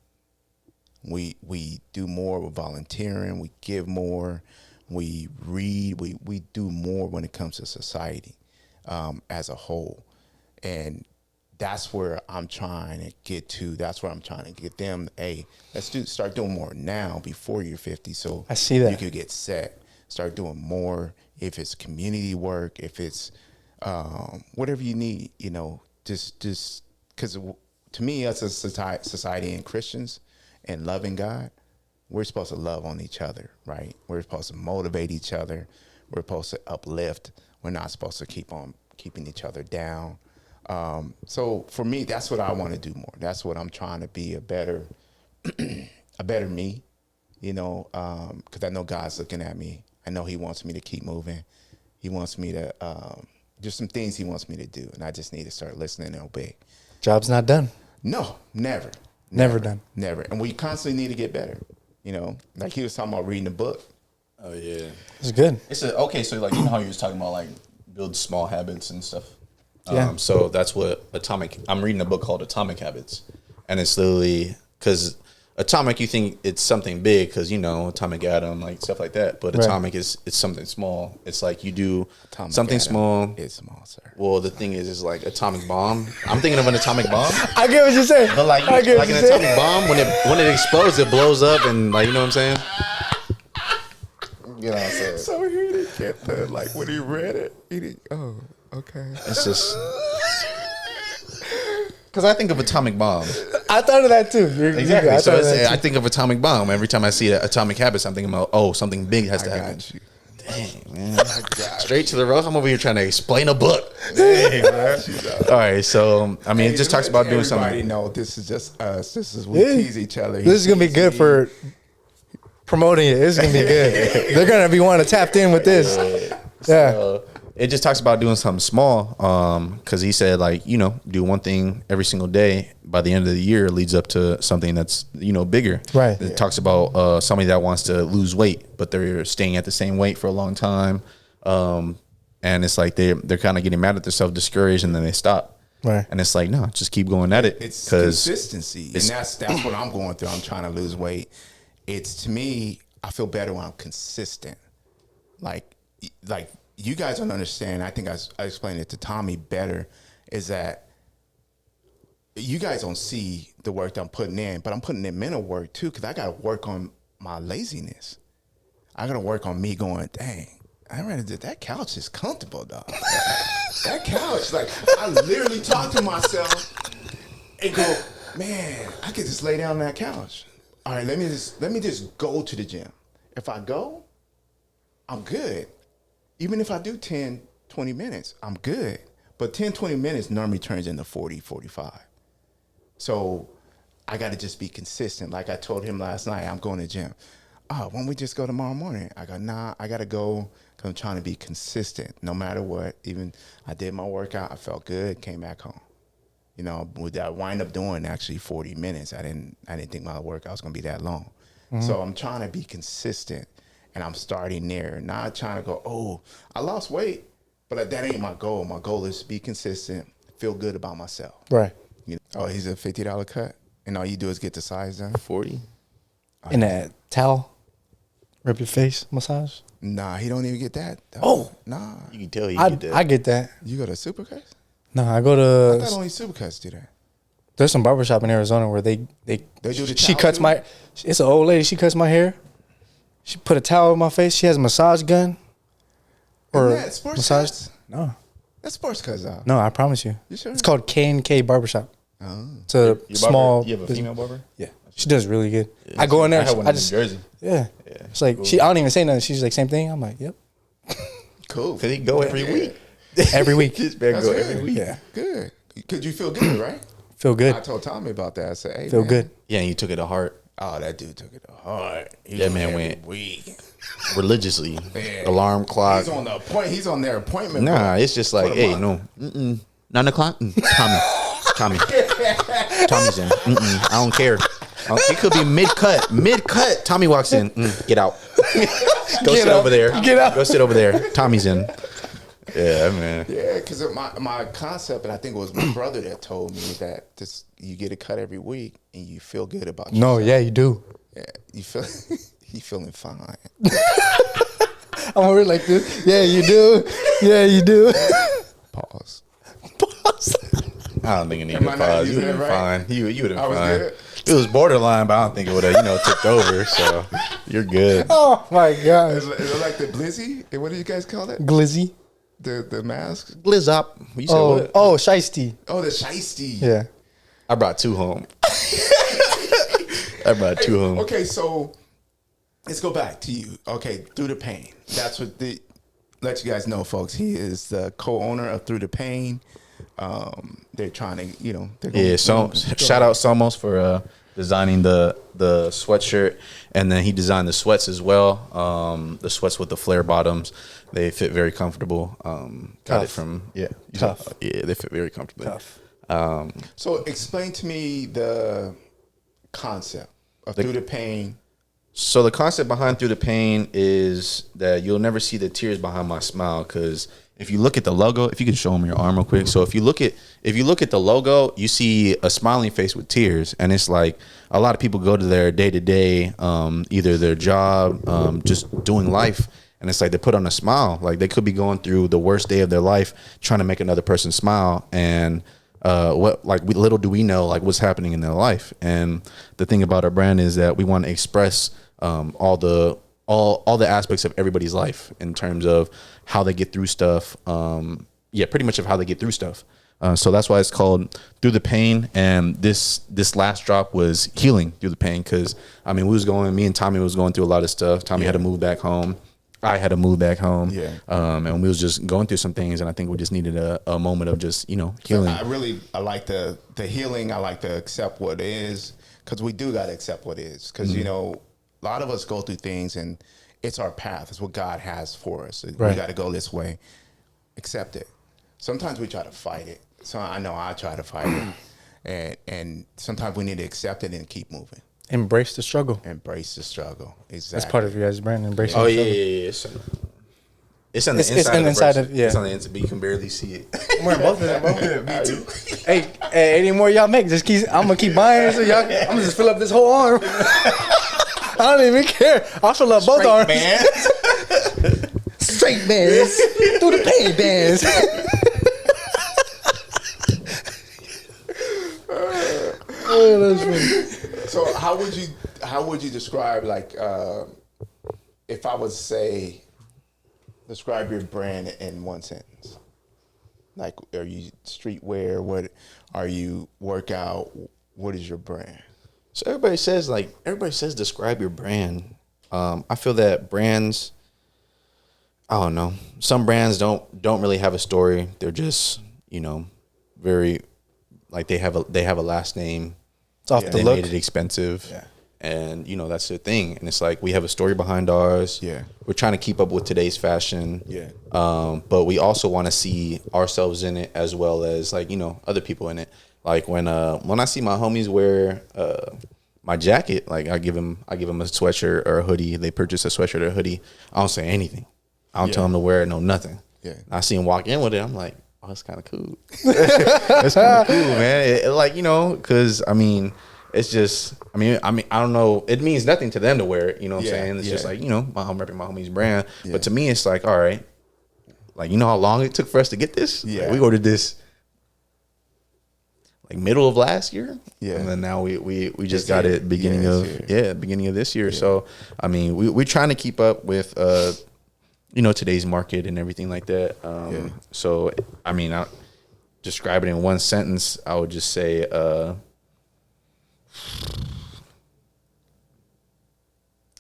[SPEAKER 1] We do more with volunteering. We give more. We read, we do more when it comes to society as a whole. And that's where I'm trying to get to. That's where I'm trying to get them, hey, start doing more now before you're 50. So
[SPEAKER 3] I see that.
[SPEAKER 1] You could get set. Start doing more. If it's community work, if it's whatever you need, just because to me, as a society and Christians and loving God, we're supposed to love on each other, right? We're supposed to motivate each other. We're supposed to uplift. We're not supposed to keep on keeping each other down. So for me, that's what I want to do more. That's what I'm trying to be a better me, because I know God's looking at me. I know He wants me to keep moving. He wants me to, there's some things He wants me to do, and I just need to start listening and obey.
[SPEAKER 3] Job's not done.
[SPEAKER 1] No, never.
[SPEAKER 3] Never done.
[SPEAKER 1] Never. And we constantly need to get better. Like he was talking about reading a book.
[SPEAKER 2] Oh yeah,
[SPEAKER 3] it's good.
[SPEAKER 2] Okay. So like how you was talking about like build small habits and stuff.
[SPEAKER 3] Yeah.
[SPEAKER 2] So that's what I'm reading a book called Atomic Habits, and it's literally because atomic, you think it's something big because atomic atom, like stuff like that. But atomic it's something small. It's like you do atomic something small.
[SPEAKER 1] It's small, sir.
[SPEAKER 2] Well, the thing is like atomic bomb. I'm thinking of an atomic bomb.
[SPEAKER 3] I get what you're saying.
[SPEAKER 2] But like an atomic bomb, when it explodes, it blows up, and like you know what I'm saying. You know what I'm saying.
[SPEAKER 1] So he didn't get the when he read it. He didn't. Oh, okay.
[SPEAKER 2] It's just. Because I think of atomic bomb.
[SPEAKER 3] I thought of that too.
[SPEAKER 2] Exactly. I think of atomic bomb every time I see Atomic Habits. I'm thinking about something big has to happen.
[SPEAKER 1] Got you.
[SPEAKER 2] Dang, man. Straight to the road. I'm over here trying to explain a book. Dang, man. All right, so I mean, it just talks about doing something.
[SPEAKER 1] Everybody know this is just us. This is we tease each other.
[SPEAKER 3] This is gonna be good for promoting it. This is gonna be good. They're gonna be wanting to tap in with this. Yeah.
[SPEAKER 2] it just talks about doing something small. Because he said, like, you know, do one thing every single day. By the end of the year, it leads up to something that's, you know, bigger.
[SPEAKER 3] Right.
[SPEAKER 2] It talks about somebody that wants to lose weight, but they're staying at the same weight for a long time. And it's like they're kind of getting mad at themselves, discouraged, and then they stop.
[SPEAKER 3] Right.
[SPEAKER 2] And it's like, no, just keep going at it.
[SPEAKER 1] It's consistency, and that's what I'm going through. I'm trying to lose weight. It's, to me, I feel better when I'm consistent. Like you guys don't understand. I think I explained it to Tommy better. Is that you guys don't see the work that I'm putting in, but I'm putting in mental work too, because I got to work on my laziness. I got to work on me going, dang, I read that couch is comfortable, dog. That couch, like, I literally talk to myself and go, man, I could just lay down on that couch. All right, let me just go to the gym. If I go, I'm good. Even if I do 10, 20 minutes, I'm good. But 10, 20 minutes normally turns into 40, 45. So I got to just be consistent. Like I told him last night, I'm going to the gym. Oh, why don't we just go tomorrow morning? I go, nah, I got to go because I'm trying to be consistent no matter what. Even I did my workout. I felt good, came back home. You know, I wind up doing actually 40 minutes. I didn't think my workout was going to be that long. Mm-hmm. So I'm trying to be consistent, and I'm starting there. Not trying to go, oh, I lost weight, but that ain't my goal. My goal is to be consistent, feel good about myself.
[SPEAKER 3] Right.
[SPEAKER 1] You know, oh, he's a $50 cut, and all you do is get the size done?
[SPEAKER 2] 40.
[SPEAKER 3] In that towel, rub your face massage.
[SPEAKER 1] Nah, he don't even get that.
[SPEAKER 3] Oh.
[SPEAKER 1] Nah.
[SPEAKER 2] You can tell
[SPEAKER 3] I get that.
[SPEAKER 1] You go to Supercuts?
[SPEAKER 3] No, I go
[SPEAKER 1] I
[SPEAKER 3] to.
[SPEAKER 1] thought only Supercuts do that.
[SPEAKER 3] There's some barbershop in Arizona where they
[SPEAKER 1] do the
[SPEAKER 3] she
[SPEAKER 1] towel
[SPEAKER 3] cuts
[SPEAKER 1] too?
[SPEAKER 3] my. It's an old lady. She cuts my hair. She put a towel on my face. She has a massage gun. Or
[SPEAKER 1] Isn't that sports
[SPEAKER 3] massage.
[SPEAKER 1] cuts?
[SPEAKER 3] No,
[SPEAKER 1] That's Sports Cuts out.
[SPEAKER 3] no, I promise you.
[SPEAKER 1] You sure?
[SPEAKER 3] It's called K&K Barbershop.
[SPEAKER 1] Oh.
[SPEAKER 3] It's a
[SPEAKER 2] Your
[SPEAKER 3] small.
[SPEAKER 2] barber, you have a female barber?
[SPEAKER 3] Yeah, she does really good. I go in there.
[SPEAKER 2] I have one
[SPEAKER 3] I
[SPEAKER 2] in
[SPEAKER 3] just
[SPEAKER 2] New Jersey.
[SPEAKER 3] yeah. It's like I don't even say nothing. She's like, same thing. I'm like, yep.
[SPEAKER 1] Cool.
[SPEAKER 2] Because he go every week.
[SPEAKER 3] Every week.
[SPEAKER 2] This man
[SPEAKER 1] That's
[SPEAKER 2] go
[SPEAKER 1] good.
[SPEAKER 2] every week.
[SPEAKER 3] Yeah.
[SPEAKER 1] Good. Because you feel good, right?
[SPEAKER 3] Feel good.
[SPEAKER 1] I told Tommy about that. I said, hey,
[SPEAKER 3] Feel
[SPEAKER 1] man.
[SPEAKER 3] good.
[SPEAKER 2] Yeah, and you took it to heart
[SPEAKER 1] Oh, that dude took it to heart.
[SPEAKER 2] That man
[SPEAKER 1] every
[SPEAKER 2] went
[SPEAKER 1] week.
[SPEAKER 2] religiously.
[SPEAKER 1] Yeah.
[SPEAKER 2] Alarm clock.
[SPEAKER 1] He's on the point. He's on their appointment.
[SPEAKER 2] Nah, it's just like,
[SPEAKER 1] For the
[SPEAKER 2] hey,
[SPEAKER 1] month.
[SPEAKER 2] no. 9 o'clock? Tommy. Tommy's in. I don't care. It could be mid-cut. Mid-cut. Tommy walks in. Get out. Go sit over there.
[SPEAKER 3] Get out.
[SPEAKER 2] Go sit over there. Tommy's in. Yeah, man.
[SPEAKER 1] Yeah, because my concept, and I think it was my brother that told me that just you get a cut every week and you feel good about yourself.
[SPEAKER 3] No, yeah, you do.
[SPEAKER 1] Yeah, you feel you feeling fine.
[SPEAKER 3] I'm over like this. Yeah, you do. Yeah, you do.
[SPEAKER 1] Pause.
[SPEAKER 2] I don't think it needed
[SPEAKER 1] Am I
[SPEAKER 2] a
[SPEAKER 1] not
[SPEAKER 2] pause. You
[SPEAKER 1] using
[SPEAKER 2] would
[SPEAKER 1] it
[SPEAKER 2] have
[SPEAKER 1] right?
[SPEAKER 2] been fine. You would
[SPEAKER 1] I
[SPEAKER 2] have
[SPEAKER 1] was
[SPEAKER 2] fine.
[SPEAKER 1] good?
[SPEAKER 2] It was borderline, but I don't think it would have, tipped over. So you're good.
[SPEAKER 3] Oh my god.
[SPEAKER 1] Is it like the blizzy? What do you guys call it?
[SPEAKER 3] Glizzy.
[SPEAKER 1] The mask?
[SPEAKER 2] Blizz up. You said
[SPEAKER 3] Oh,
[SPEAKER 2] what?
[SPEAKER 3] oh, shiesty.
[SPEAKER 1] Oh, the shiesty.
[SPEAKER 3] Yeah.
[SPEAKER 2] I brought 2 home. I brought 2 home.
[SPEAKER 1] Okay, so let's go back to you. Okay, Through the Pain. That's what let you guys know, folks. He is the co-owner of Through the Pain. They're trying to, they're going,
[SPEAKER 2] Yeah, so shout out Somos for designing the sweatshirt, and then he designed the sweats as well. The sweats with the flare bottoms, they fit very comfortable. Got it from
[SPEAKER 3] Tough.
[SPEAKER 2] Yeah, they fit very comfortably.
[SPEAKER 3] Tough.
[SPEAKER 1] So explain to me the concept of Through the Pain.
[SPEAKER 2] So the concept behind Through the Pain is that you'll never see the tears behind my smile, because if you look at the logo, if you can show them your arm real quick. So if you look at the logo, you see a smiling face with tears, and it's like a lot of people go to their day-to-day, either their job, just doing life, and it's like they put on a smile. Like they could be going through the worst day of their life, trying to make another person smile, and little do we know like what's happening in their life. And the thing about our brand is that we want to express all the aspects of everybody's life in terms of how they get through stuff. Pretty much of how they get through stuff. So that's why it's called Through the Pain. And this last drop was healing through the pain, because me and Tommy was going through a lot of stuff. Tommy had to move back home. I had to move back home.
[SPEAKER 1] Yeah.
[SPEAKER 2] And we was just going through some things, and I think we just needed a moment of just, healing.
[SPEAKER 1] I like the healing. I like to accept what is, because we do got to accept what is. Because, a lot of us go through things, and it's our path. It's what God has for us. We
[SPEAKER 3] Right.
[SPEAKER 1] got to go this way. accept it. Sometimes we try to fight it. So I know I try to fight it, and sometimes we need to accept it and keep moving.
[SPEAKER 3] Embrace the struggle.
[SPEAKER 1] Embrace the struggle. Exactly.
[SPEAKER 3] That's part of your guys' brand. Embrace
[SPEAKER 2] Oh
[SPEAKER 3] the
[SPEAKER 2] yeah,
[SPEAKER 3] struggle.
[SPEAKER 2] yeah. It's on the
[SPEAKER 3] It's
[SPEAKER 2] inside.
[SPEAKER 3] on the inside of, yeah.
[SPEAKER 2] It's on the inside, but you can barely see it.
[SPEAKER 3] I'm wearing both of them, bro. Me too. Hey, any more y'all make? I'm gonna keep buying. So y'all, I'm gonna just fill up this whole arm. I don't even care. I'll fill up both arms. Straight bands. Through the pain bands. Oh, that's funny.
[SPEAKER 1] So how would you describe, like, if I was to say, describe your brand in one sentence? Like, are you streetwear? What are you workout? What is your brand?
[SPEAKER 2] So everybody says describe your brand. I feel that brands, I don't know. Some brands don't really have a story. They're just, very, like they have a last name.
[SPEAKER 3] It's off the
[SPEAKER 2] They
[SPEAKER 3] look.
[SPEAKER 2] made it expensive.
[SPEAKER 1] Yeah.
[SPEAKER 2] And that's their thing. And it's like we have a story behind ours.
[SPEAKER 1] Yeah.
[SPEAKER 2] We're trying to keep up with today's fashion.
[SPEAKER 1] Yeah.
[SPEAKER 2] But we also want to see ourselves in it as well as like, other people in it. Like when I see my homies wear my jacket, like I give them a sweatshirt or a hoodie. They purchase a sweatshirt or a hoodie. I don't say anything. I don't tell them to wear it, no nothing.
[SPEAKER 1] Yeah.
[SPEAKER 2] I see them walk in with it. I'm like, oh, that's kind of cool. That's kind of cool, man. Because it's just, I don't know. It means nothing to them to wear it. You know what I'm saying? It's just like, I'm repping my homie's brand.
[SPEAKER 1] Yeah.
[SPEAKER 2] But to me, it's like, all right, like, how long it took for us to get this?
[SPEAKER 1] Yeah.
[SPEAKER 2] Like, we ordered this like middle of last year.
[SPEAKER 1] Yeah.
[SPEAKER 2] And then now we just
[SPEAKER 1] This
[SPEAKER 2] got
[SPEAKER 1] year.
[SPEAKER 2] it beginning of this year.
[SPEAKER 1] Yeah.
[SPEAKER 2] So, we're trying to keep up with, today's market and everything like that. So, I describe it in one sentence. I would just say,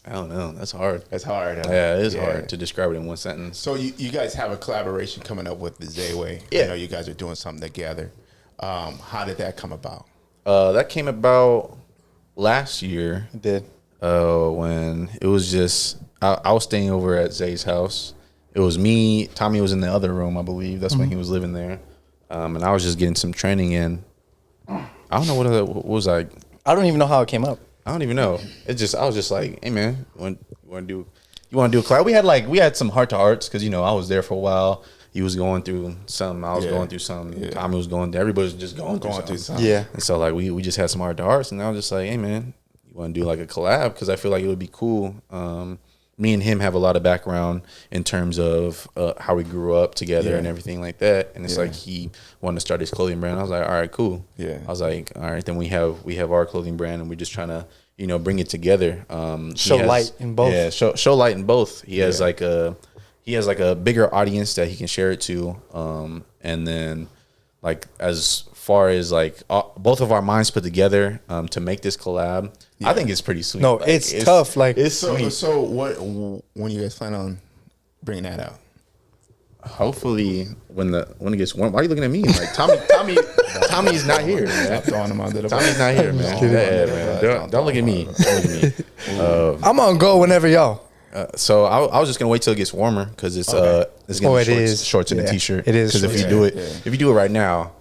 [SPEAKER 2] I don't know. That's hard.
[SPEAKER 1] That's hard. Huh?
[SPEAKER 2] Yeah, it is hard to describe it in one sentence.
[SPEAKER 1] So you guys have a collaboration coming up with the Zayway.
[SPEAKER 2] Yeah.
[SPEAKER 1] I know you guys are doing something together. How did that come about?
[SPEAKER 2] That came about last year.
[SPEAKER 3] It did.
[SPEAKER 2] When it was just I was staying over at Zay's house. It was me. Tommy was in the other room, I believe. That's when he was living there. And I was just getting some training in. I don't know what was I.
[SPEAKER 3] I don't even know how it came up.
[SPEAKER 2] I don't even know. I was just like, hey man, you want to do a class? We had some heart to hearts because I was there for a while. He was going through something. I was going through something.
[SPEAKER 1] Yeah.
[SPEAKER 2] Tommy was going. Everybody was just going through something.
[SPEAKER 3] Yeah.
[SPEAKER 2] And so like we just had some heart to hearts, and I was just like, hey man, you want to do like a collab? Because I feel like it would be cool. Me and him have a lot of background in terms of how we grew up together and everything like that. And it's like he wanted to start his clothing brand. I was like, all right, cool.
[SPEAKER 1] Yeah.
[SPEAKER 2] I was like, all right, then we have our clothing brand, and we're just trying to bring it together.
[SPEAKER 3] Show light in both.
[SPEAKER 2] Yeah, show light in both. He has like a bigger audience that he can share it to. And then like as far as like both of our minds put together to make this collab, I think it's pretty sweet.
[SPEAKER 3] No,
[SPEAKER 2] Like,
[SPEAKER 3] it's tough. Like
[SPEAKER 2] it's sweet.
[SPEAKER 1] So when you guys plan on bringing that out?
[SPEAKER 2] Hopefully when it gets warm. Why are you looking at me? Like Tommy's not here, man.
[SPEAKER 1] Stop throwing them under the
[SPEAKER 2] Tommy's not here, man. Yeah, man. Don't look at me. Don't look at me.
[SPEAKER 3] I'm on go whenever y'all.
[SPEAKER 2] So I was just gonna wait till it gets warmer because it's gonna be shorts and a t-shirt.
[SPEAKER 3] It is
[SPEAKER 2] because if you do it right now,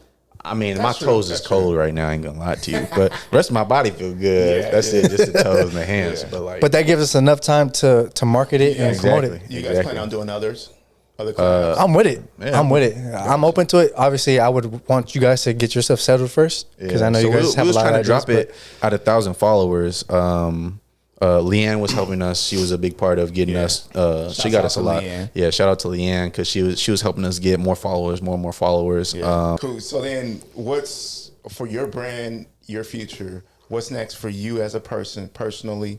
[SPEAKER 2] my toes is cold right now. I ain't gonna lie to you, but the rest of my body feel good. That's it, just the toes and the hands.
[SPEAKER 3] But that gives us enough time to market it and promote it.
[SPEAKER 1] You guys plan on doing other collabs?
[SPEAKER 3] I'm with it.
[SPEAKER 2] Yeah.
[SPEAKER 3] I'm with it. I'm open to it. Obviously, I would want you guys to get yourself settled first because I know you guys have a lot of ideas.
[SPEAKER 2] We was trying to drop it at 1,000 followers. Leanne was helping us. She was a big part of getting us. She got us a lot.
[SPEAKER 1] Leanne.
[SPEAKER 2] Yeah, shout out to Leanne because she was helping us get more and more followers.
[SPEAKER 1] Cool. So then, what's for your brand, your future? What's next for you as a person personally?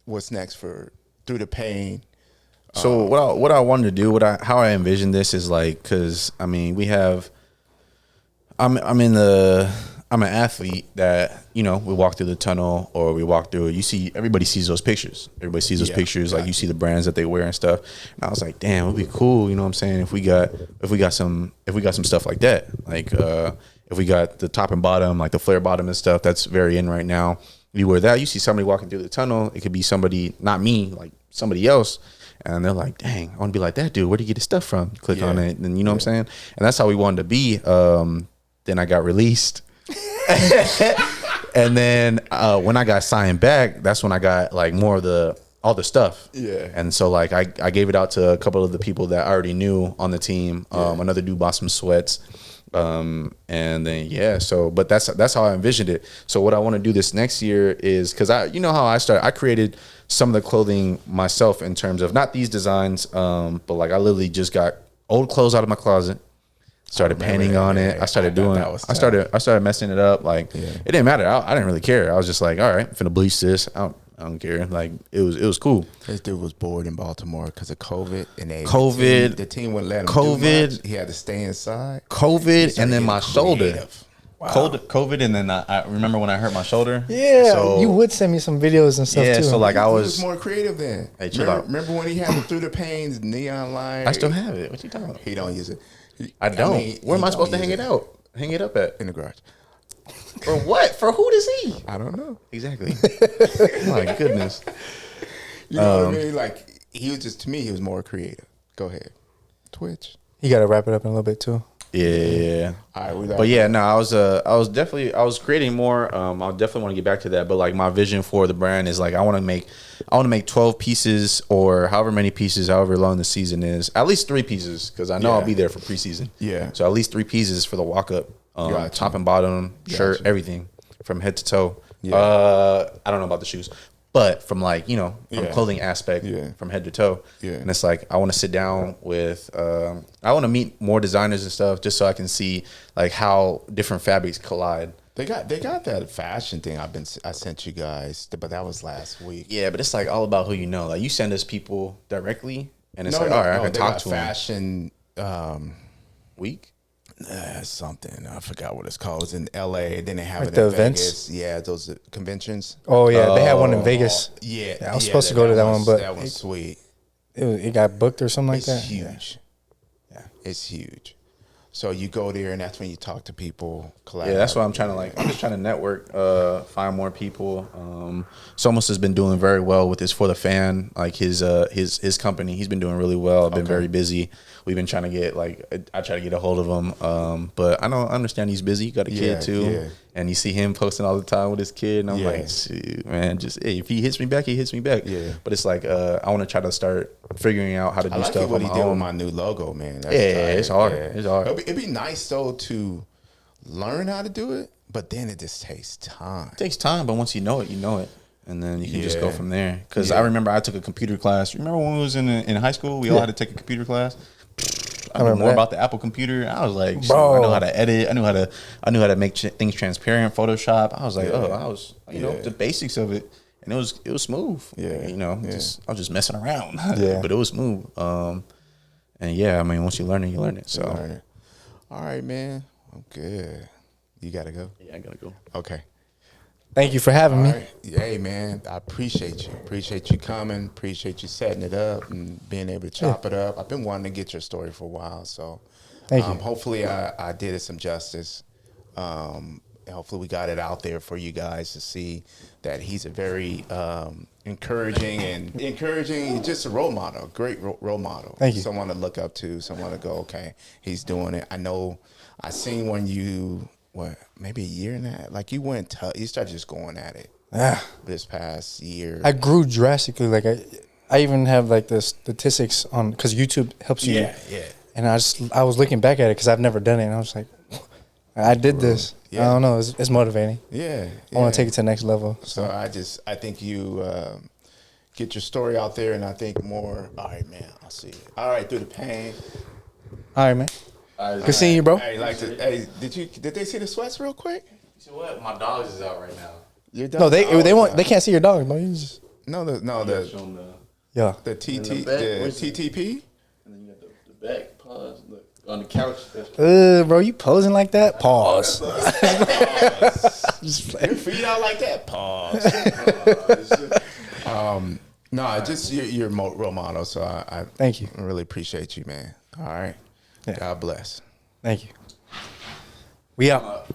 [SPEAKER 1] What's next for Thru The Pain?
[SPEAKER 2] So what I wanted to do, how I envision this is like, because we have. I'm an athlete that, we walk through the tunnel or we walk through, everybody sees those pictures. Everybody sees those pictures. Like you see the brands that they wear and stuff. And I was like, damn, it would be cool. You know what I'm saying? If we got some stuff like that, like, if we got the top and bottom, like the flare bottom and stuff, that's very in right now. You wear that, you see somebody walking through the tunnel. It could be somebody, not me, like somebody else. and they're like, dang, I want to be like that dude. Where do you get his stuff from? Click on it, and you know what I'm saying. And that's how we wanted to be. Then I got released. And then when I got signed back, that's when I got like more of all the stuff.
[SPEAKER 1] Yeah.
[SPEAKER 2] And so like I gave it out to a couple of the people that I already knew on the team. Another dude bought some sweats. And then so but that's how I envisioned it. So what I want to do this next year is, because you know how I created some of the clothing myself in terms of not these designs, but like I literally just got old clothes out of my closet. Started painting on it. I started doing it. I started messing it up. Like it didn't matter. I didn't really care. I was just like, all right, I'm finna bleach this. I don't care. Like it was cool.
[SPEAKER 1] This dude was bored in Baltimore because of COVID, and the team wouldn't let him do much. He had to stay inside.
[SPEAKER 2] COVID, and then my shoulder. Wow. COVID, and then I remember when I hurt my shoulder.
[SPEAKER 3] Yeah, so, you would send me some videos and stuff too.
[SPEAKER 2] So like
[SPEAKER 1] he was more creative then.
[SPEAKER 2] Hey,
[SPEAKER 1] remember when he had Through the Pain's neon light?
[SPEAKER 2] I still have it. What you talking about?
[SPEAKER 1] He don't use it.
[SPEAKER 2] I don't. Where am I supposed to hang it out? Hang it up at?
[SPEAKER 1] In the garage.
[SPEAKER 2] For what? For who does he?
[SPEAKER 1] I don't know.
[SPEAKER 2] Exactly. My goodness.
[SPEAKER 1] You know what I mean? Like to me, he was more creative. Go ahead. Twitch.
[SPEAKER 3] You got to wrap it up in a little bit too.
[SPEAKER 2] Yeah.
[SPEAKER 1] All right.
[SPEAKER 2] But yeah, no, I was creating more. I definitely want to get back to that. But like my vision for the brand is like I want to make 12 pieces or however many pieces, however long the season is. At least 3 pieces, because I know I'll be there for preseason.
[SPEAKER 1] Yeah.
[SPEAKER 2] So at least 3 pieces for the walk up, top and bottom, shirt, everything from head to toe. Yeah. I don't know about the shoes, but from like, you know, from clothing aspect, from head to toe. Yeah. And it's like, I want to sit down with, I want to meet more designers and stuff just so I can see like how different fabrics collide.
[SPEAKER 1] They got that fashion thing I sent you guys, but that was last week.
[SPEAKER 2] Yeah, but it's like all about who you know. Like you send us people directly, and it's all right, I can talk to them.
[SPEAKER 1] Fashion
[SPEAKER 2] week.
[SPEAKER 1] Something I forgot what it's called. It's in LA. Then they have
[SPEAKER 3] like
[SPEAKER 1] it
[SPEAKER 3] the
[SPEAKER 1] in
[SPEAKER 3] events.
[SPEAKER 1] Vegas. Yeah, those conventions.
[SPEAKER 3] Oh yeah, they had one in Vegas.
[SPEAKER 1] Yeah,
[SPEAKER 3] I was supposed to go to that one, but
[SPEAKER 1] that was sweet.
[SPEAKER 3] It got booked or something like that.
[SPEAKER 1] It's huge. Yeah, it's huge. So you go there, and that's when you talk to people. Collaborate.
[SPEAKER 2] Yeah, that's what I'm trying to like. I'm just trying to network, find more people. Somos has been doing very well with this For the Fan, like his company. He's been doing really well. I've been very busy. We've been trying to get I try to get a hold of him, but I don't understand he's busy. Got a kid too, and you see him posting all the time with his kid, and I'm like, shoot, man, just if he hits me back, he hits me back. Yeah, but it's like I want to try to start figuring out how to do stuff.
[SPEAKER 1] What he did with my new logo, man. That's
[SPEAKER 2] it's hard. Yeah. It's hard.
[SPEAKER 1] It'd be nice though to learn how to do it, but then it just takes time.
[SPEAKER 2] It takes time, but once you know it, and then you can just go from there. Because I remember I took a computer class. Remember when we was in high school? We all had to take a computer class. I knew more about the Apple computer. I was like, bro, I know how to edit. I knew how to make things transparent. Photoshop. I was like, I was the basics of it, and it was smooth. Yeah, I was just messing around. Yeah, but it was smooth. And I mean, once you learn it, you learn it. So,
[SPEAKER 1] all right, man. I'm good. You gotta go.
[SPEAKER 2] Yeah, I gotta go.
[SPEAKER 1] Okay.
[SPEAKER 3] Thank you for having me.
[SPEAKER 1] Right. Hey, man, I appreciate you. Appreciate you coming. Appreciate you setting it up and being able to chop it up. I've been wanting to get your story for a while, so
[SPEAKER 3] thank you.
[SPEAKER 1] Hopefully I did it some justice. Hopefully we got it out there for you guys to see that he's a very encouraging, just a role model, great role model.
[SPEAKER 3] Thank you.
[SPEAKER 1] Someone to look up to, someone to go, okay, he's doing it. I know I seen when you, maybe a year and a half, like you went tough, you started just going at it this past year.
[SPEAKER 3] I grew drastically. Like I even have like the statistics on, because YouTube helps you.
[SPEAKER 1] Yeah.
[SPEAKER 3] And I was looking back at it because I've never done it, and I was like, I did this. Yeah. I don't know. It's motivating.
[SPEAKER 1] Yeah.
[SPEAKER 3] I want to take it to the next level.
[SPEAKER 1] So I think you get your story out there, and I think more. All right, man. I'll see you. All right, Through the Pain.
[SPEAKER 3] All right, man. Good seeing you, bro.
[SPEAKER 1] Hey, did they see the sweats real quick?
[SPEAKER 2] You see what? My dogs is out right now.
[SPEAKER 1] Your dog?
[SPEAKER 3] No, they can't see your dog, bro.
[SPEAKER 1] The TTP.
[SPEAKER 2] And then you got the back pause. Look on the couch.
[SPEAKER 3] Bro, you posing like that? Pause.
[SPEAKER 1] Your feet out like that? Pause. No, just you're role model. So I
[SPEAKER 3] thank you.
[SPEAKER 1] I really appreciate you, man. All right. Yeah. God bless.
[SPEAKER 3] Thank you. We out.